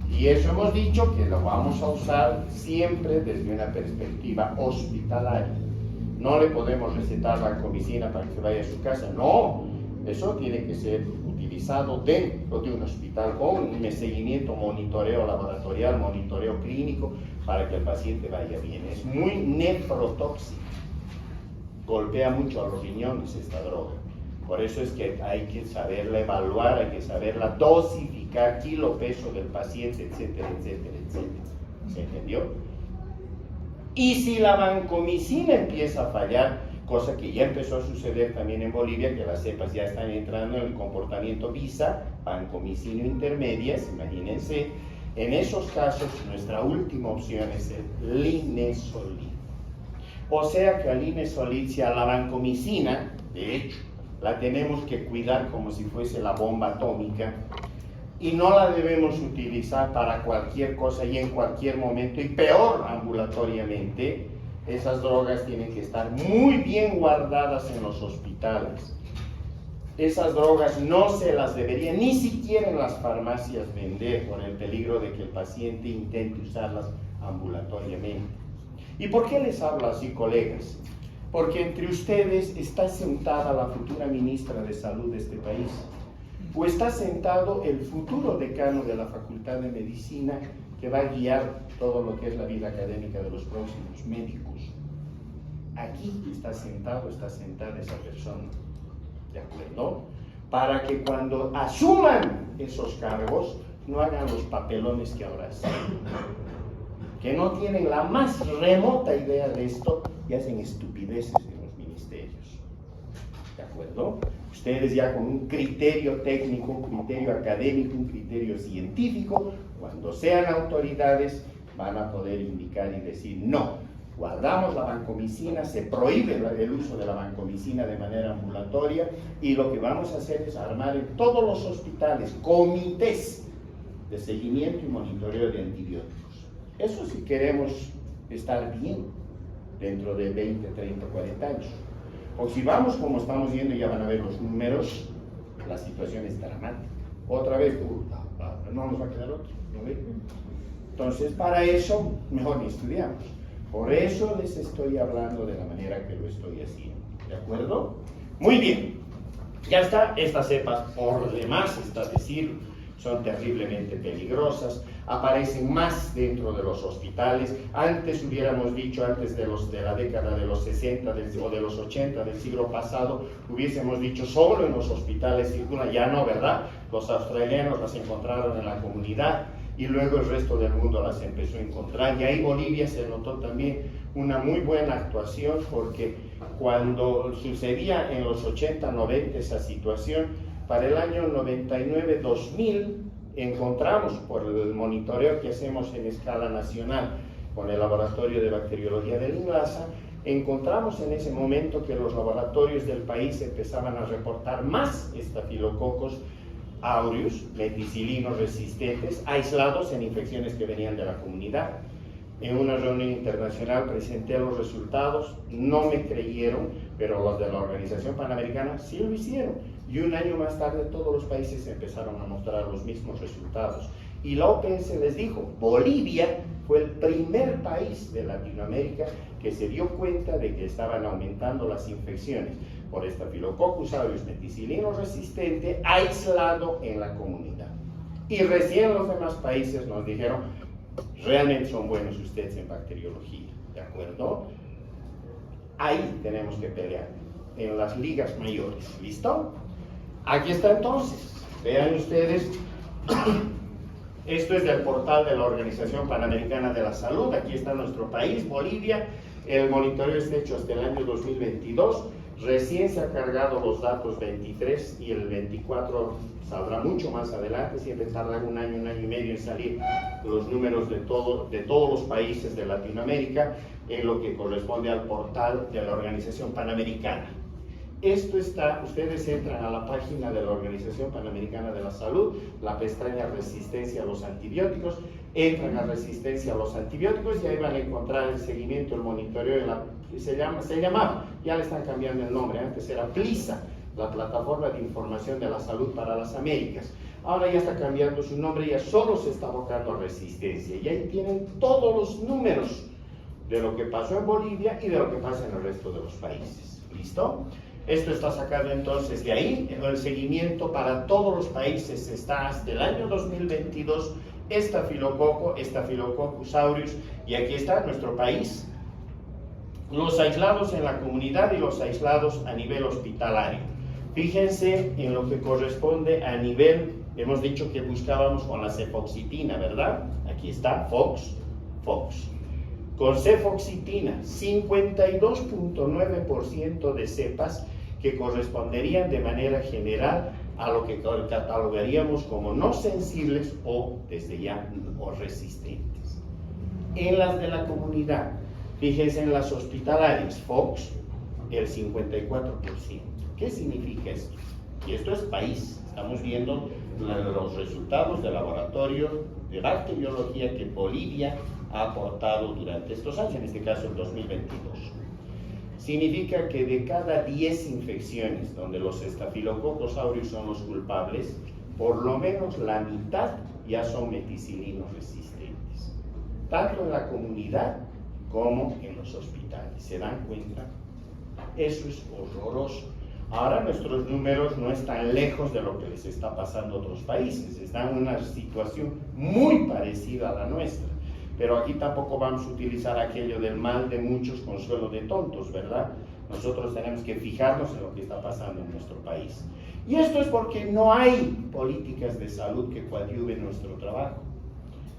Y eso hemos dicho que lo vamos a usar siempre desde una perspectiva hospitalaria. No le podemos recetar vancomicina para que se vaya a su casa, no, eso tiene que ser utilizado dentro de un hospital con un seguimiento, monitoreo laboratorial, monitoreo clínico, para que el paciente vaya bien. Es muy nefrotóxica, golpea mucho a los riñones esta droga. Por eso es que hay que saberla evaluar, hay que saberla dosificar, kilo peso del paciente, etcétera, etcétera, etcétera. ¿Se entendió? Y si la vancomicina empieza a fallar, cosa que ya empezó a suceder también en Bolivia, que las cepas ya están entrando en el comportamiento VISA, vancomicina intermedias, imagínense, en esos casos nuestra última opción es el linezolid. O sea que al linezolid, si a la vancomicina, de hecho, la tenemos que cuidar como si fuese la bomba atómica, y no la debemos utilizar para cualquier cosa y en cualquier momento, y peor ambulatoriamente. Esas drogas tienen que estar muy bien guardadas en los hospitales. Esas drogas no se las debería ni siquiera en las farmacias vender por el peligro de que el paciente intente usarlas ambulatoriamente. ¿Y por qué les hablo así, colegas? Porque entre ustedes está sentada la futura ministra de Salud de este país. pues está sentado el futuro decano de la Facultad de Medicina que va a guiar todo lo que es la vida académica de los próximos médicos. Aquí está sentado, está sentada esa persona, ¿de acuerdo? Para que cuando asuman esos cargos no hagan los papelones que ahora hacen, que no tienen la más remota idea de esto y hacen estupideces en los ministerios, ¿de acuerdo? Ustedes ya con un criterio técnico, un criterio académico, un criterio científico, cuando sean autoridades van a poder indicar y decir no. Guardamos la vancomicina, se prohíbe el uso de la vancomicina de manera ambulatoria y lo que vamos a hacer es armar en todos los hospitales comités de seguimiento y monitoreo de antibióticos. Eso si queremos estar bien dentro de 20, 30, 40 años. O si vamos como estamos viendo, ya van a ver los números, la situación es dramática. Otra vez, no nos va a quedar otro, ¿no ve? Entonces, para eso, mejor ni estudiamos. Por eso les estoy hablando de la manera que lo estoy haciendo, ¿de acuerdo? Muy bien, ya está, estas cepas por demás, está decir, son terriblemente peligrosas, aparecen más dentro de los hospitales. Antes hubiéramos dicho, antes de la década de los 60 o de los 80 del siglo pasado, hubiésemos dicho solo en los hospitales circula, ya no, ¿verdad? Los australianos las encontraron en la comunidad y luego el resto del mundo las empezó a encontrar. Y ahí Bolivia se notó también una muy buena actuación, porque cuando sucedía en los 80, 90 esa situación, para el año 99, 2000, encontramos por el monitoreo que hacemos en escala nacional con el Laboratorio de Bacteriología del INLASA, encontramos en ese momento que los laboratorios del país empezaban a reportar más Staphylococcus aureus, meticilinos resistentes, aislados en infecciones que venían de la comunidad. En una reunión internacional presenté los resultados, no me creyeron, pero los de la Organización Panamericana sí lo hicieron. Y un año más tarde todos los países empezaron a mostrar los mismos resultados. Y la OPS les dijo, Bolivia fue el primer país de Latinoamérica que se dio cuenta de que estaban aumentando las infecciones por Staphylococcus aureus meticilino resistente aislado en la comunidad. Y recién los demás países nos dijeron, realmente son buenos ustedes en bacteriología, ¿de acuerdo? Ahí tenemos que pelear, en las ligas mayores, ¿listo? Aquí está entonces, vean ustedes, esto es del portal de la Organización Panamericana de la Salud, aquí está nuestro país, Bolivia, el monitoreo está hecho hasta el año 2022, recién se han cargado los datos 23 y el 24 saldrá mucho más adelante, siempre tardan un año y medio en salir los números de todos los países de Latinoamérica en lo que corresponde al portal de la Organización Panamericana. Esto está, ustedes entran a la página de la Organización Panamericana de la Salud, la pestaña resistencia a los antibióticos, entran a resistencia a los antibióticos y ahí van a encontrar el seguimiento, el monitoreo, se llamaba, ya le están cambiando el nombre, antes era PLISA, la Plataforma de Información de la Salud para las Américas. Ahora ya está cambiando su nombre, ya solo se está abocando a resistencia y ahí tienen todos los números de lo que pasó en Bolivia y de lo que pasa en el resto de los países. ¿Listo? Esto está sacado entonces de ahí, el seguimiento para todos los países está hasta el año 2022, Staphylococcus aureus, y aquí está nuestro país, los aislados en la comunidad y los aislados a nivel hospitalario. Fíjense en lo que corresponde a nivel, hemos dicho que buscábamos con la cefoxitina, ¿verdad? Aquí está, Fox. Con cefoxitina, 52.9% de cepas que corresponderían de manera general a lo que catalogaríamos como no sensibles o desde ya o resistentes. En las de la comunidad, fíjense en las hospitalarias, Fox, el 54%. ¿Qué significa esto? Y esto es país. Estamos viendo los resultados del laboratorio de bacteriología que Bolivia ha aportado durante estos años, en este caso el 2022. Significa que de cada 10 infecciones donde los Staphylococcus aureus son los culpables, por lo menos la mitad ya son meticilinos resistentes, tanto en la comunidad como en los hospitales. ¿Se dan cuenta? Eso es horroroso. Ahora nuestros números no están lejos de lo que les está pasando a otros países, están en una situación muy parecida a la nuestra. Pero aquí tampoco vamos a utilizar aquello del mal de muchos, consuelo de tontos, ¿verdad? Nosotros tenemos que fijarnos en lo que está pasando en nuestro país. Y esto es porque no hay políticas de salud que coadyuven nuestro trabajo.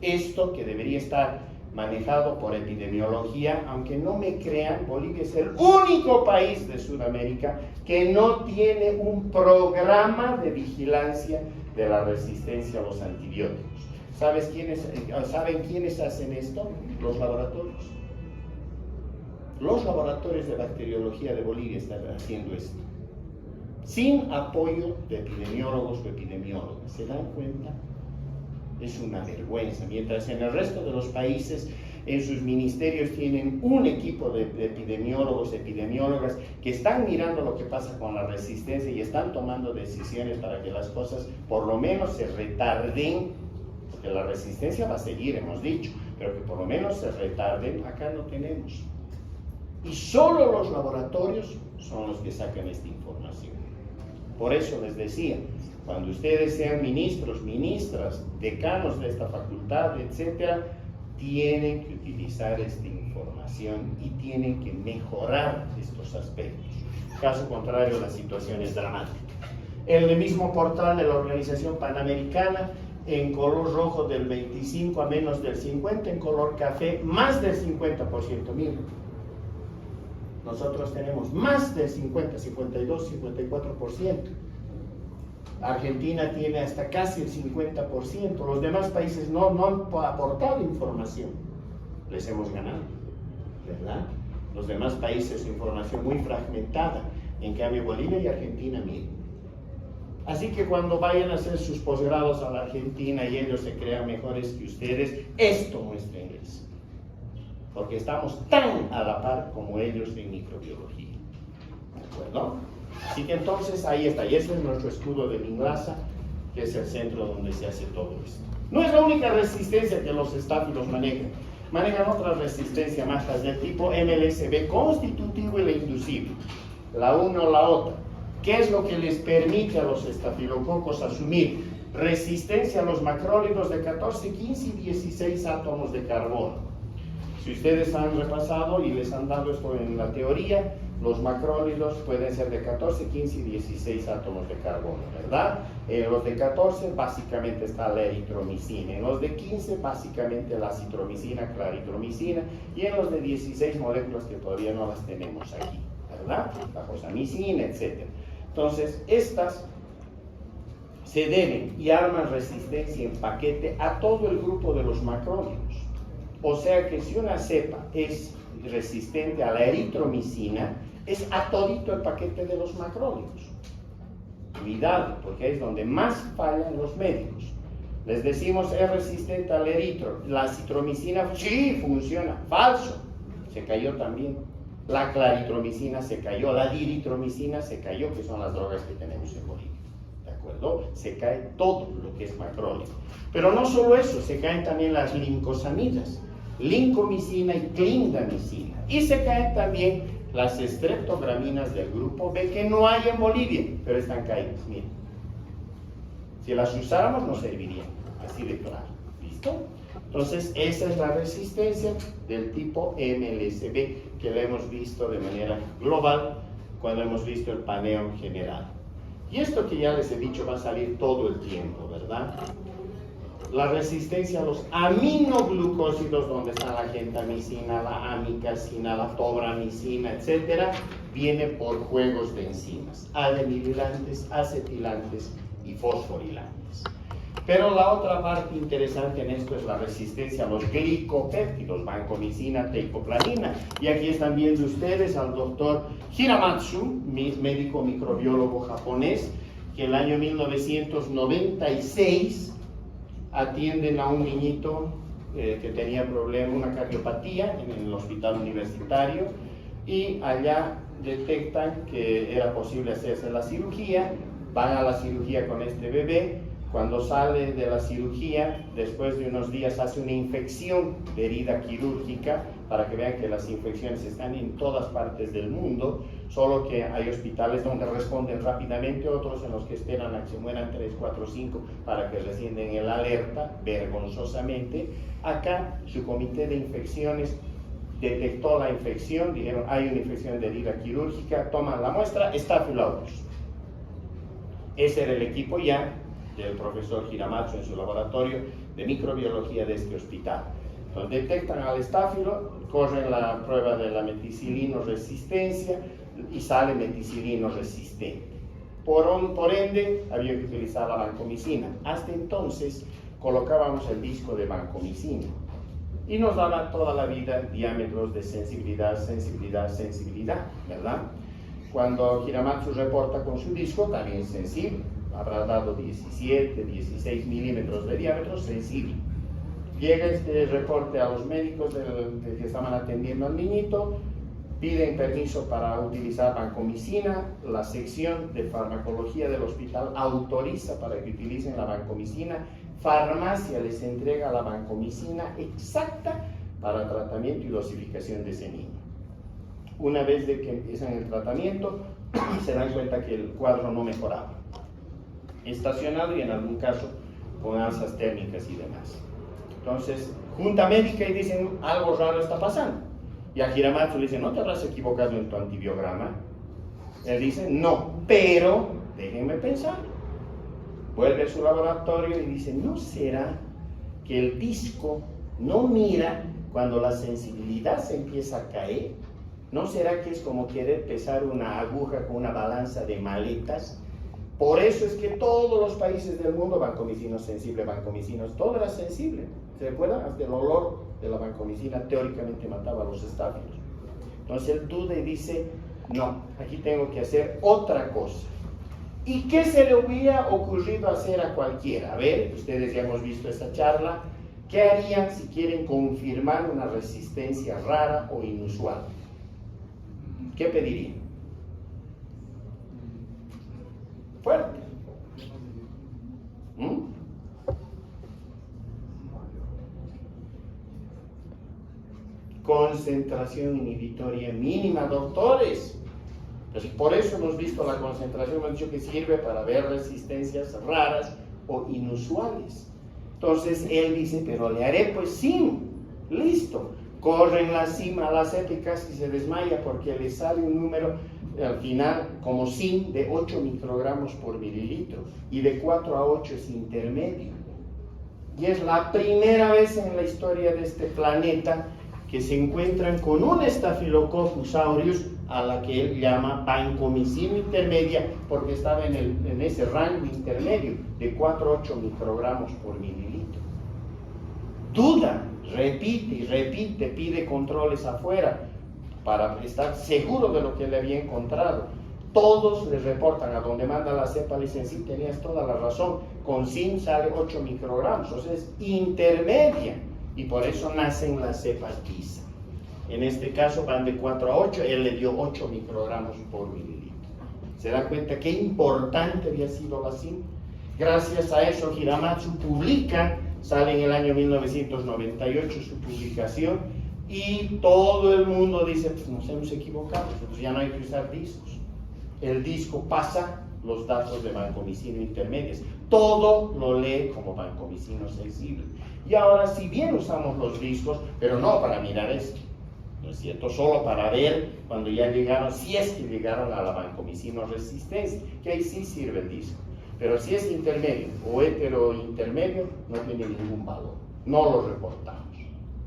Esto que debería estar manejado por epidemiología, aunque no me crean, Bolivia es el único país de Sudamérica que no tiene un programa de vigilancia de la resistencia a los antibióticos. ¿Saben quiénes hacen esto? Los laboratorios. Los laboratorios de bacteriología de Bolivia están haciendo esto, sin apoyo de epidemiólogos o epidemiólogas. ¿Se dan cuenta? Es una vergüenza. Mientras en el resto de los países, en sus ministerios tienen un equipo de epidemiólogos, epidemiólogas, que están mirando lo que pasa con la resistencia y están tomando decisiones para que las cosas por lo menos se retarden, porque la resistencia va a seguir, hemos dicho, pero que por lo menos se retarden. Acá no tenemos. Y solo los laboratorios son los que sacan esta información. Por eso les decía, cuando ustedes sean ministros, ministras, decanos de esta facultad, etcétera, tienen que utilizar esta información y tienen que mejorar estos aspectos. Caso contrario, la situación es dramática. En el mismo portal de la Organización Panamericana, en color rojo del 25 a menos del 50, en color café más del 50%. Miren, nosotros tenemos más del 50, 52, 54%. Argentina tiene hasta casi el 50%. Los demás países no han aportado información. Les hemos ganado, ¿verdad? Los demás países, información muy fragmentada. En cambio, Bolivia y Argentina, miren. Así que cuando vayan a hacer sus posgrados a la Argentina y ellos se crean mejores que ustedes, esto muéstrenles. Porque estamos tan a la par como ellos en microbiología. ¿De acuerdo? Así que entonces ahí está, y ese es nuestro escudo de Minglasa, que es el centro donde se hace todo esto. No es la única resistencia que los estáfilos manejan otra resistencia más del tipo MLSB, constitutivo y la inducible, la una o la otra. ¿Qué es lo que les permite a los estafilococos asumir resistencia a los macrólidos de 14, 15 y 16 átomos de carbono? Si ustedes han repasado y les han dado esto en la teoría, los macrólidos pueden ser de 14, 15 y 16 átomos de carbono, ¿verdad? En los de 14 básicamente está la eritromicina, en los de 15 básicamente la citromicina, claritromicina, y en los de 16 moléculas que todavía no las tenemos aquí, ¿verdad? La josamicina, etc. Entonces, estas se deben y arman resistencia en paquete a todo el grupo de los macrólidos. O sea que si una cepa es resistente a la eritromicina, es a todito el paquete de los macrólidos. Cuidado, porque ahí es donde más fallan los médicos. Les decimos, es resistente al eritro. La citromicina, sí, funciona. Falso. Se cayó también. La claritromicina se cayó. La diritromicina se cayó, que son las drogas que tenemos en Bolivia. ¿De acuerdo? Se cae todo lo que es macrólido. Pero no solo eso, se caen también las lincosamidas. Lincomicina y clindamicina. Y se caen también las streptograminas del grupo B, que no hay en Bolivia, pero están caídas. Miren, si las usáramos nos servirían, así de claro. ¿Listo? Entonces, esa es la resistencia del tipo MLSB, que la hemos visto de manera global cuando hemos visto el paneo general. Y esto que ya les he dicho va a salir todo el tiempo, ¿verdad? La resistencia a los aminoglucósidos, donde está la gentamicina, la amicacina, la tobramicina, etc., viene por juegos de enzimas, adenilantes, acetilantes y fosforilantes. Pero la otra parte interesante en esto es la resistencia a los glicopéptidos, vancomicina, teicoplanina. Y aquí están viendo ustedes al doctor Hiramatsu, médico microbiólogo japonés, que en el año 1996 atienden a un niñito que tenía una cardiopatía en el hospital universitario, y allá detectan que era posible hacerse la cirugía. Van a la cirugía con este bebé. Cuando sale de la cirugía, después de unos días hace una infección de herida quirúrgica, para que vean que las infecciones están en todas partes del mundo. solo que hay hospitales donde responden rápidamente, otros en los que esperan a que se mueran 3, 4, 5 para que recién den el alerta, vergonzosamente. Acá su comité de infecciones detectó la infección, dijeron hay una infección de herida quirúrgica, toman la muestra, Staphylococcus aureus. Ese era el equipo ya del profesor Hiramatsu en su laboratorio de microbiología de este hospital. Entonces detectan al estáfilo, corren la prueba de la meticilino resistencia y sale meticilino resistente. Por ende, había que utilizar la vancomicina. Hasta entonces colocábamos el disco de vancomicina y nos daba toda la vida diámetros de sensibilidad, ¿verdad? Cuando Hiramatsu reporta con su disco, también sensible, habrá dado 17, 16 milímetros de diámetro, sensible. Llega este reporte a los médicos que estaban atendiendo al niñito, piden permiso para utilizar vancomicina, la sección de farmacología del hospital autoriza para que utilicen la vancomicina, farmacia les entrega la vancomicina exacta para tratamiento y dosificación de ese niño. Una vez de que empiezan el tratamiento, se dan cuenta que el cuadro no mejoraba. Estacionado y en algún caso con alzas térmicas y demás. Entonces, junta médica y dicen, algo raro está pasando. Y a Hiramatsu le dicen, ¿no te habrás equivocado en tu antibiograma? Él dice, no, pero déjenme pensar. Vuelve a su laboratorio y dice, ¿no será que el disco no mira cuando la sensibilidad se empieza a caer? ¿No será que es como querer pesar una aguja con una balanza de maletas? Por eso es que todos los países del mundo, vancomicina sensible, vancomicinas, todo era sensible. ¿Se recuerdan? Hasta el olor de la vancomicina teóricamente mataba a los estáfilos. Entonces él duda y dice, no, aquí tengo que hacer otra cosa. ¿Y qué se le hubiera ocurrido hacer a cualquiera? A ver, ustedes ya hemos visto esta charla. ¿Qué harían si quieren confirmar una resistencia rara o inusual? ¿Qué pedirían? Fuerte. Concentración inhibitoria mínima, doctores. Entonces, por eso hemos visto la concentración, hemos dicho que sirve para ver resistencias raras o inusuales. Entonces él dice, pero le haré pues SIM. Listo. Corre en la cima a la CEP y casi se desmaya porque le sale un número al final como SIM de 8 microgramos por mililitro y de 4 a 8 es intermedio. Y es la primera vez en la historia de este planeta que se encuentran con un Staphylococcus aureus a la que él llama vancomicina intermedia porque estaba en ese rango intermedio de 4 a 8 microgramos por mililitro. Duda, repite y repite, pide controles afuera para estar seguro de lo que le había encontrado. Todos le reportan a donde manda la cepa, le dicen, sí, tenías toda la razón, con SIM sale 8 microgramos, o sea, es intermedia, y por eso nacen las cepas PISA. En este caso van de 4 a 8, él le dio 8 microgramos por mililitro. ¿Se da cuenta qué importante había sido la SIM? Gracias a eso Hiramatsu publica, sale en el año 1998 su publicación, y todo el mundo dice, pues nos hemos equivocado, entonces ya no hay que usar discos. El disco pasa los datos de vancomicina intermedias, todo lo lee como vancomicina sensible. Y ahora si bien usamos los discos, pero no para mirar esto, ¿no es cierto? Solo para ver cuando ya llegaron, si es que llegaron a la vancomicina resistencia, que ahí sí sirve el disco. Pero si es intermedio o heterointermedio, no tiene ningún valor, no lo reportamos,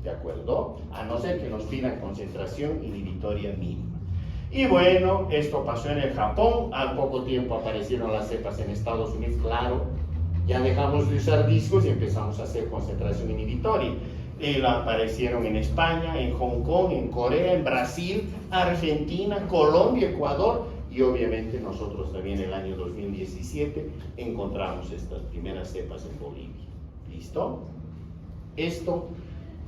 ¿de acuerdo? A no ser que nos pidan concentración inhibitoria mínima. Y bueno, esto pasó en el Japón, al poco tiempo aparecieron las cepas en Estados Unidos, claro, ya dejamos de usar discos y empezamos a hacer concentración inhibitoria. Aparecieron en España, en Hong Kong, en Corea, en Brasil, Argentina, Colombia, Ecuador, y obviamente nosotros también en el año 2017 encontramos estas primeras cepas en Bolivia. ¿Listo? Esto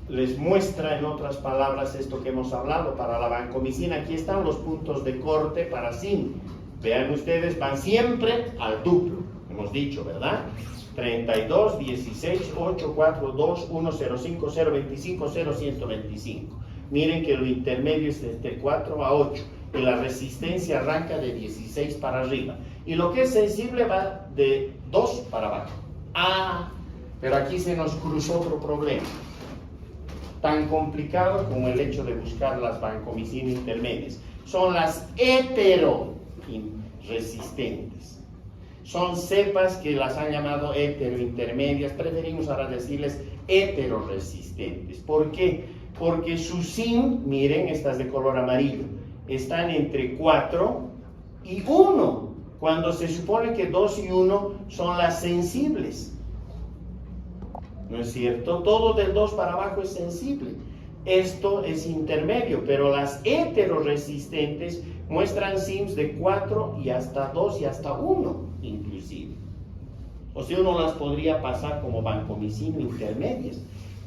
les muestra, en otras palabras, esto que hemos hablado para la vancomicina. Aquí están los puntos de corte para SIM. Vean ustedes, van siempre al duplo, hemos dicho, ¿verdad? 32, 16, 8, 4, 2, 1, 0, 5, 0, 25, 0, 125. Miren que lo intermedio es de 4 a 8. la resistencia arranca de 16 para arriba. Y lo que es sensible va de 2 para abajo. Ah, pero aquí se nos cruzó otro problema. Tan complicado como el hecho de buscar las vancomicina intermedias. Son las heteroresistentes. Son cepas que las han llamado heterointermedias. Preferimos ahora decirles heteroresistentes. ¿Por qué? Porque su zinc, miren, estas de color amarillo, están entre 4 y 1, cuando se supone que 2 y 1 son las sensibles. ¿No es cierto? Todo del 2 para abajo es sensible. Esto es intermedio, pero las heteroresistentes muestran SIMs de 4 y hasta 2 y hasta 1 inclusive. O sea, uno las podría pasar como vancomicina intermedias,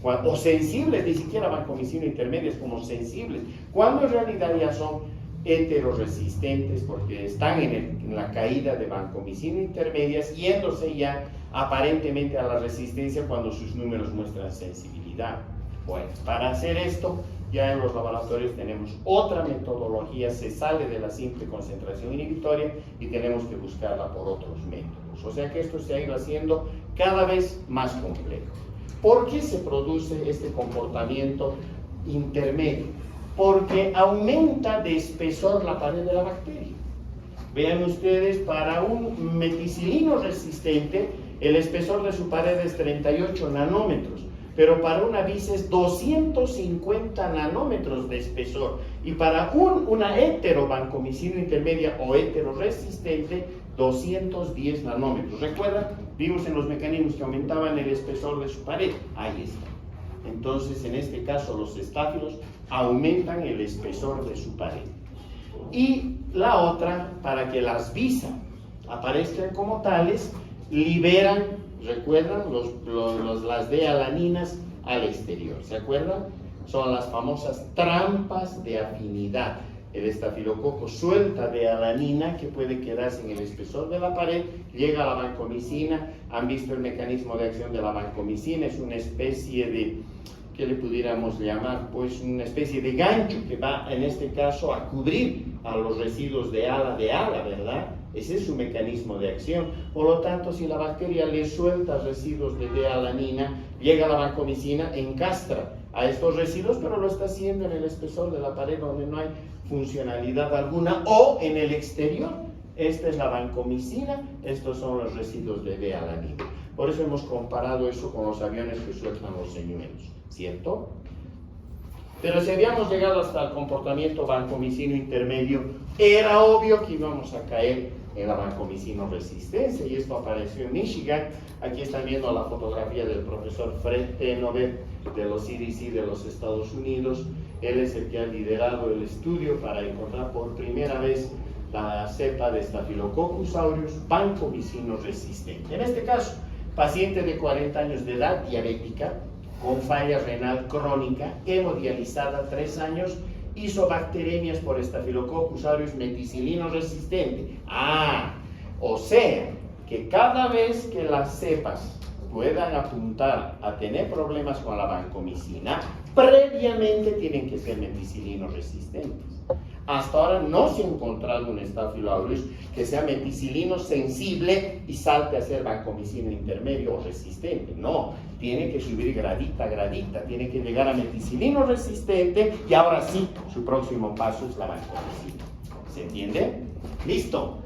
o sensibles, ni siquiera vancomicina intermedias, como sensibles, cuando en realidad ya son heteroresistentes porque están en la caída de vancomicina intermedias, yéndose ya aparentemente a la resistencia cuando sus números muestran sensibilidad. Bueno, para hacer esto, ya en los laboratorios tenemos otra metodología, se sale de la simple concentración inhibitoria y tenemos que buscarla por otros métodos. O sea que esto se ha ido haciendo cada vez más complejo. ¿Por qué se produce este comportamiento intermedio? Porque aumenta de espesor la pared de la bacteria. Vean ustedes, para un meticilino resistente, el espesor de su pared es 38 nanómetros, pero para una vis es 250 nanómetros de espesor, y para una heterovancomicina intermedia o heteroresistente, 210 nanómetros. ¿Recuerdan? Vimos en los mecanismos que aumentaban el espesor de su pared. Ahí está. Entonces, en este caso, los estáfilos aumentan el espesor de su pared. Y la otra, para que las visas aparezcan como tales, liberan, ¿recuerdan? Las D-alaninas al exterior. ¿Se acuerdan? Son las famosas trampas de afinidad. El estafilococo suelta D-alanina que puede quedarse en el espesor de la pared, llega a la vancomicina. Han visto el mecanismo de acción de la vancomicina, es una especie de, ¿qué le pudiéramos llamar? Pues una especie de gancho que va, en este caso, a cubrir a los residuos de ala, ¿verdad? Ese es su mecanismo de acción. Por lo tanto, si la bacteria le suelta residuos de D-alanina, llega a la vancomicina, encastra a estos residuos, pero lo está haciendo en el espesor de la pared donde no hay funcionalidad alguna, o en el exterior. Esta es la vancomicina, estos son los residuos de D-alanina. Por eso hemos comparado eso con los aviones que sueltan los señuelos, ¿cierto? Pero si habíamos llegado hasta el comportamiento vancomicino intermedio, era obvio que íbamos a caer en la vancomicino resistencia, y esto apareció en Michigan. Aquí están viendo la fotografía del profesor Fred Tenover de los CDC de los Estados Unidos. Él es el que ha liderado el estudio para encontrar por primera vez la cepa de Staphylococcus aureus vancomicino resistente. En este caso, paciente de 40 años de edad, diabética, con falla renal crónica, hemodializada 3 años, hizo bacteremias por Staphylococcus aureus meticilino resistente. O sea, que cada vez que las cepas puedan apuntar a tener problemas con la vancomicina, previamente tienen que ser meticilino resistentes. Hasta ahora no se ha encontrado un Staphylococcus aureus que sea meticilino sensible y salte a ser vancomicina intermedio o resistente. No, tiene que subir gradita a gradita, tiene que llegar a meticilino resistente, y ahora sí, su próximo paso es la vancomicina. ¿Se entiende? Listo.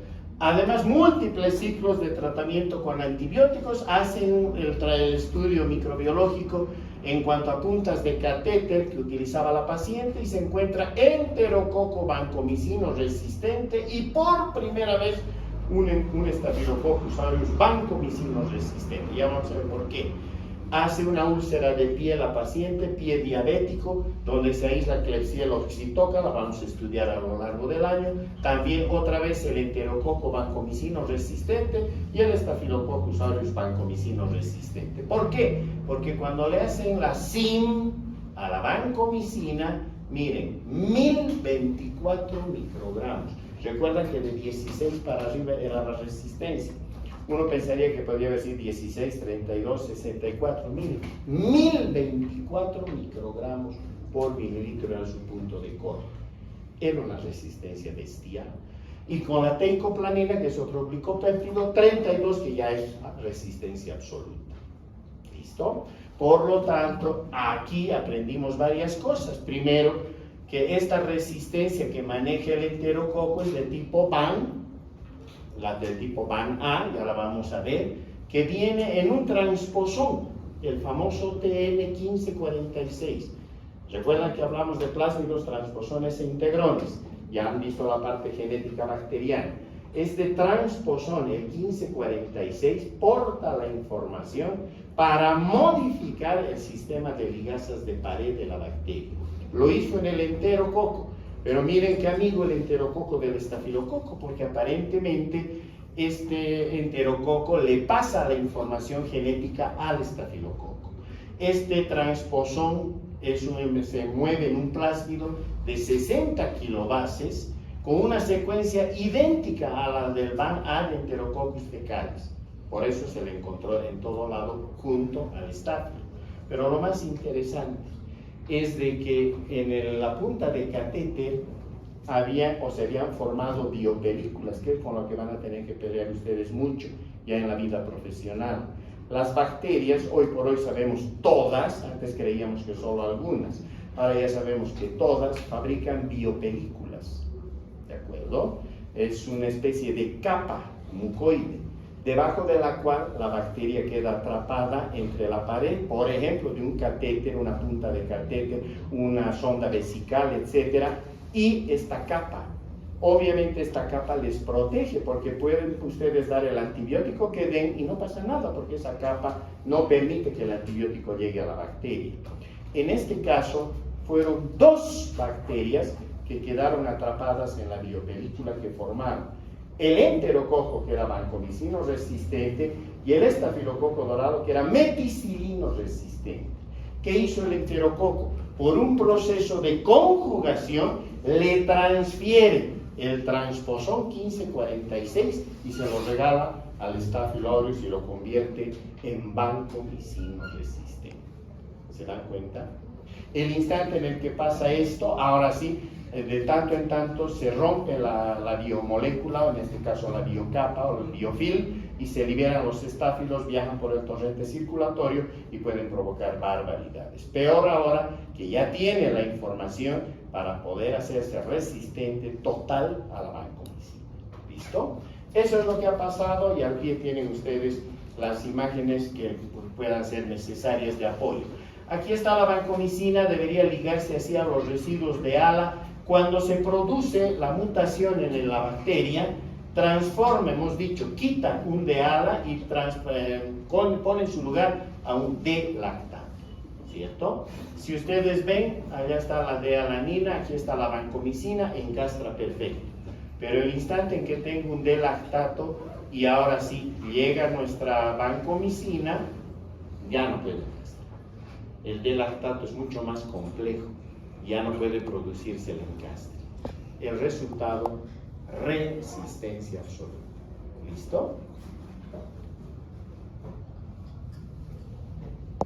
Además, múltiples ciclos de tratamiento con antibióticos hacen el estudio microbiológico en cuanto a puntas de catéter que utilizaba la paciente, y se encuentra enterococo vancomicino resistente y por primera vez un Staphylococcus aureus vancomicino resistente. Ya vamos a ver por qué. Hace una úlcera de pie la paciente, pie diabético, donde se aísla Klebsiella oxytocca, la vamos a estudiar a lo largo del año. También otra vez el enterococo vancomicino resistente y el Staphylococcus aureus vancomicino resistente. ¿Por qué? Porque cuando le hacen la SIM a la vancomicina, miren, 1024 microgramos. Recuerdan que de 16 para arriba era la resistencia. Uno pensaría que podría haber sido 16, 32, 64, 1024 microgramos por mililitro era su punto de corte. era una resistencia bestial. Y con la teicoplanina, que es otro glicopéptido, 32, que ya es resistencia absoluta. ¿Listo? Por lo tanto, aquí aprendimos varias cosas. Primero, que esta resistencia que maneja el enterococo es de tipo VAN, la de tipo VAN-A, ya la vamos a ver, que viene en un transposón, el famoso TN1546. Recuerdan que hablamos de plásmidos, transposones e integrones. Ya han visto la parte genética bacteriana. Este transposón, el 1546, porta la información para modificar el sistema de ligasas de pared de la bacteria. Lo hizo en el enterococo, pero miren qué amigo el enterococo del estafilococo, porque aparentemente este enterococo le pasa la información genética al estafilococo. Este transposón se mueve en un plásmido de 60 kilobases con una secuencia idéntica a la del VAN-A de Enterococcus fecalis. Por eso se le encontró en todo lado junto al estáfilo. Pero lo más interesante es de que en la punta de catéter se habían formado biopelículas, que es con lo que van a tener que pelear ustedes mucho ya en la vida profesional. Las bacterias, hoy por hoy sabemos todas, antes creíamos que solo algunas, ahora ya sabemos que todas fabrican biopelículas, ¿de acuerdo? Es una especie de capa mucoide, debajo de la cual la bacteria queda atrapada entre la pared, por ejemplo, de un catéter, una punta de catéter, una sonda vesical, etc. Y esta capa, obviamente esta capa les protege, porque pueden ustedes dar el antibiótico que den y no pasa nada, porque esa capa no permite que el antibiótico llegue a la bacteria. En este caso, fueron 2 bacterias que quedaron atrapadas en la biopelícula que formaron. El enterococo, que era vancomicino resistente, y el estafilococo dorado, que era meticilino resistente. ¿Qué hizo el enterococo? Por un proceso de conjugación, le transfiere el transposón 1546 y se lo regala al Staphylococcus aureus y lo convierte en vancomicino resistente. ¿Se dan cuenta? El instante en el que pasa esto, ahora sí, de tanto en tanto se rompe la biomolécula, o en este caso la biocapa o el biofilm, y se liberan los estáfilos, viajan por el torrente circulatorio y pueden provocar barbaridades. Peor ahora que ya tiene la información para poder hacerse resistente total a la vancomicina. ¿Listo? Eso es lo que ha pasado, y al pie tienen ustedes las imágenes que puedan ser necesarias de apoyo. Aquí está la vancomicina, debería ligarse así a los residuos de ALA. Cuando se produce la mutación en la bacteria, transforma, hemos dicho, quita un D-ALA y pone en su lugar a un D-lactato, ¿cierto? Si ustedes ven, allá está la D-alanina, aquí está la vancomicina, encastra perfecto. Pero el instante en que tengo un D-lactato y ahora sí llega nuestra vancomicina, ya no puede encastrar. El D-lactato es mucho más complejo, ya no puede producirse el encastre. El resultado, resistencia absoluta. ¿Listo?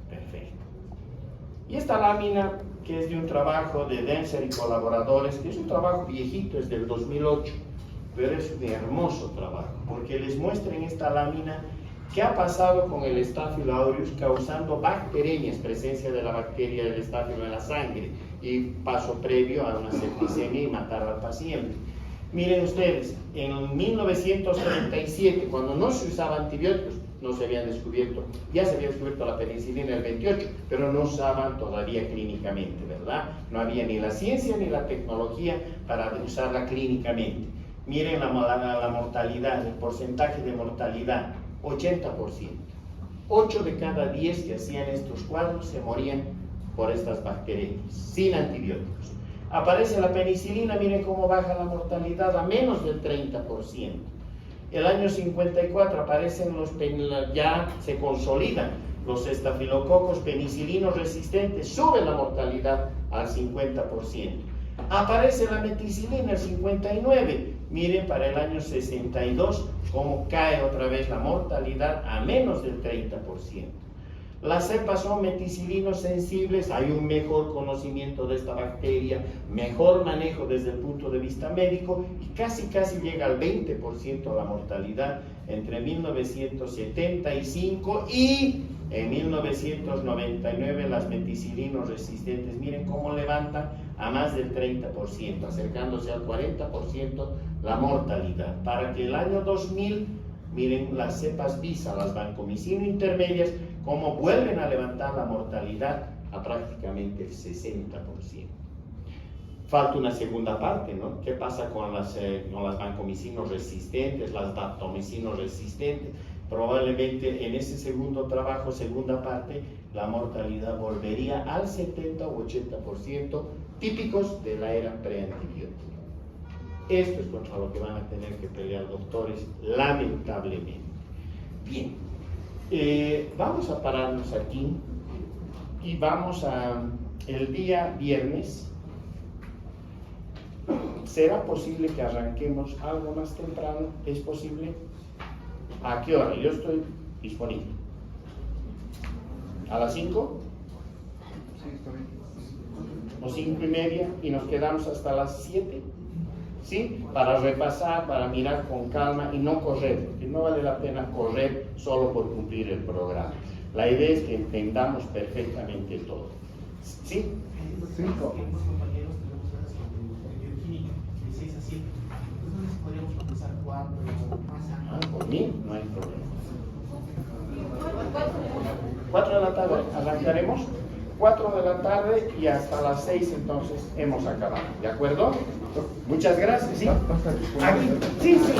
Perfecto. Y esta lámina, que es de un trabajo de Denser y colaboradores, que es un trabajo viejito, es del 2008, pero es un hermoso trabajo, porque les muestra en esta lámina qué ha pasado con el Staphylococcus aureus causando bacterias, presencia de la bacteria del estáfilo en la sangre, y paso previo a una septicemia y matar al paciente. Miren ustedes, en 1937, cuando no se usaban antibióticos, no se habían descubierto, ya se había descubierto la penicilina en el 28, pero no usaban todavía clínicamente, ¿verdad? No había ni la ciencia ni la tecnología para usarla clínicamente. Miren la mortalidad, el porcentaje de mortalidad, 80%. 8 de cada 10 que hacían estos cuadros se morían por estas bacterias, sin antibióticos. Aparece la penicilina, miren cómo baja la mortalidad a menos del 30%. El año 54 aparecen ya se consolidan los estafilococos penicilinos resistentes, sube la mortalidad al 50%. Aparece la meticilina, el 59%. Miren para el año 62 cómo cae otra vez la mortalidad a menos del 30%. Las cepas son meticilinos sensibles, hay un mejor conocimiento de esta bacteria, mejor manejo desde el punto de vista médico y casi llega al 20% la mortalidad entre 1975 y en 1999 las meticilinos resistentes, miren cómo levantan a más del 30%, acercándose al 40% la mortalidad. Para que el año 2000, miren las cepas Visa, las vancomicina intermedias, cómo vuelven a levantar la mortalidad a prácticamente el 60%. Falta una segunda parte, ¿no? ¿Qué pasa con las vancomicinos resistentes, las daptomicinos resistentes? Probablemente en ese segundo trabajo, segunda parte, la mortalidad volvería al 70 u 80% típicos de la era preantibiótica. Esto es contra lo que van a tener que pelear doctores, lamentablemente. Bien, vamos a pararnos aquí y vamos a, el día viernes, ¿será posible que arranquemos algo más temprano? ¿Es posible? ¿A qué hora? Yo estoy disponible. ¿A las 5? Sí, está bien. ¿O 5:30? Y nos quedamos hasta las 7. ¿Sí? Para repasar, para mirar con calma y no correr, porque no vale la pena correr solo por cumplir el programa. La idea es que entendamos perfectamente todo. ¿Sí? 5. Los compañeros tenemos horas de bioquímica de 6 a 7. Entonces podríamos empezar 4 más antes. Por mí no hay problema. 4 de la tarde arrancaremos. 4 de la tarde y hasta las 6 entonces hemos acabado. ¿De acuerdo? Muchas gracias. ¿Sí? ¿Va a estar disponible? Aquí. Sí, sí.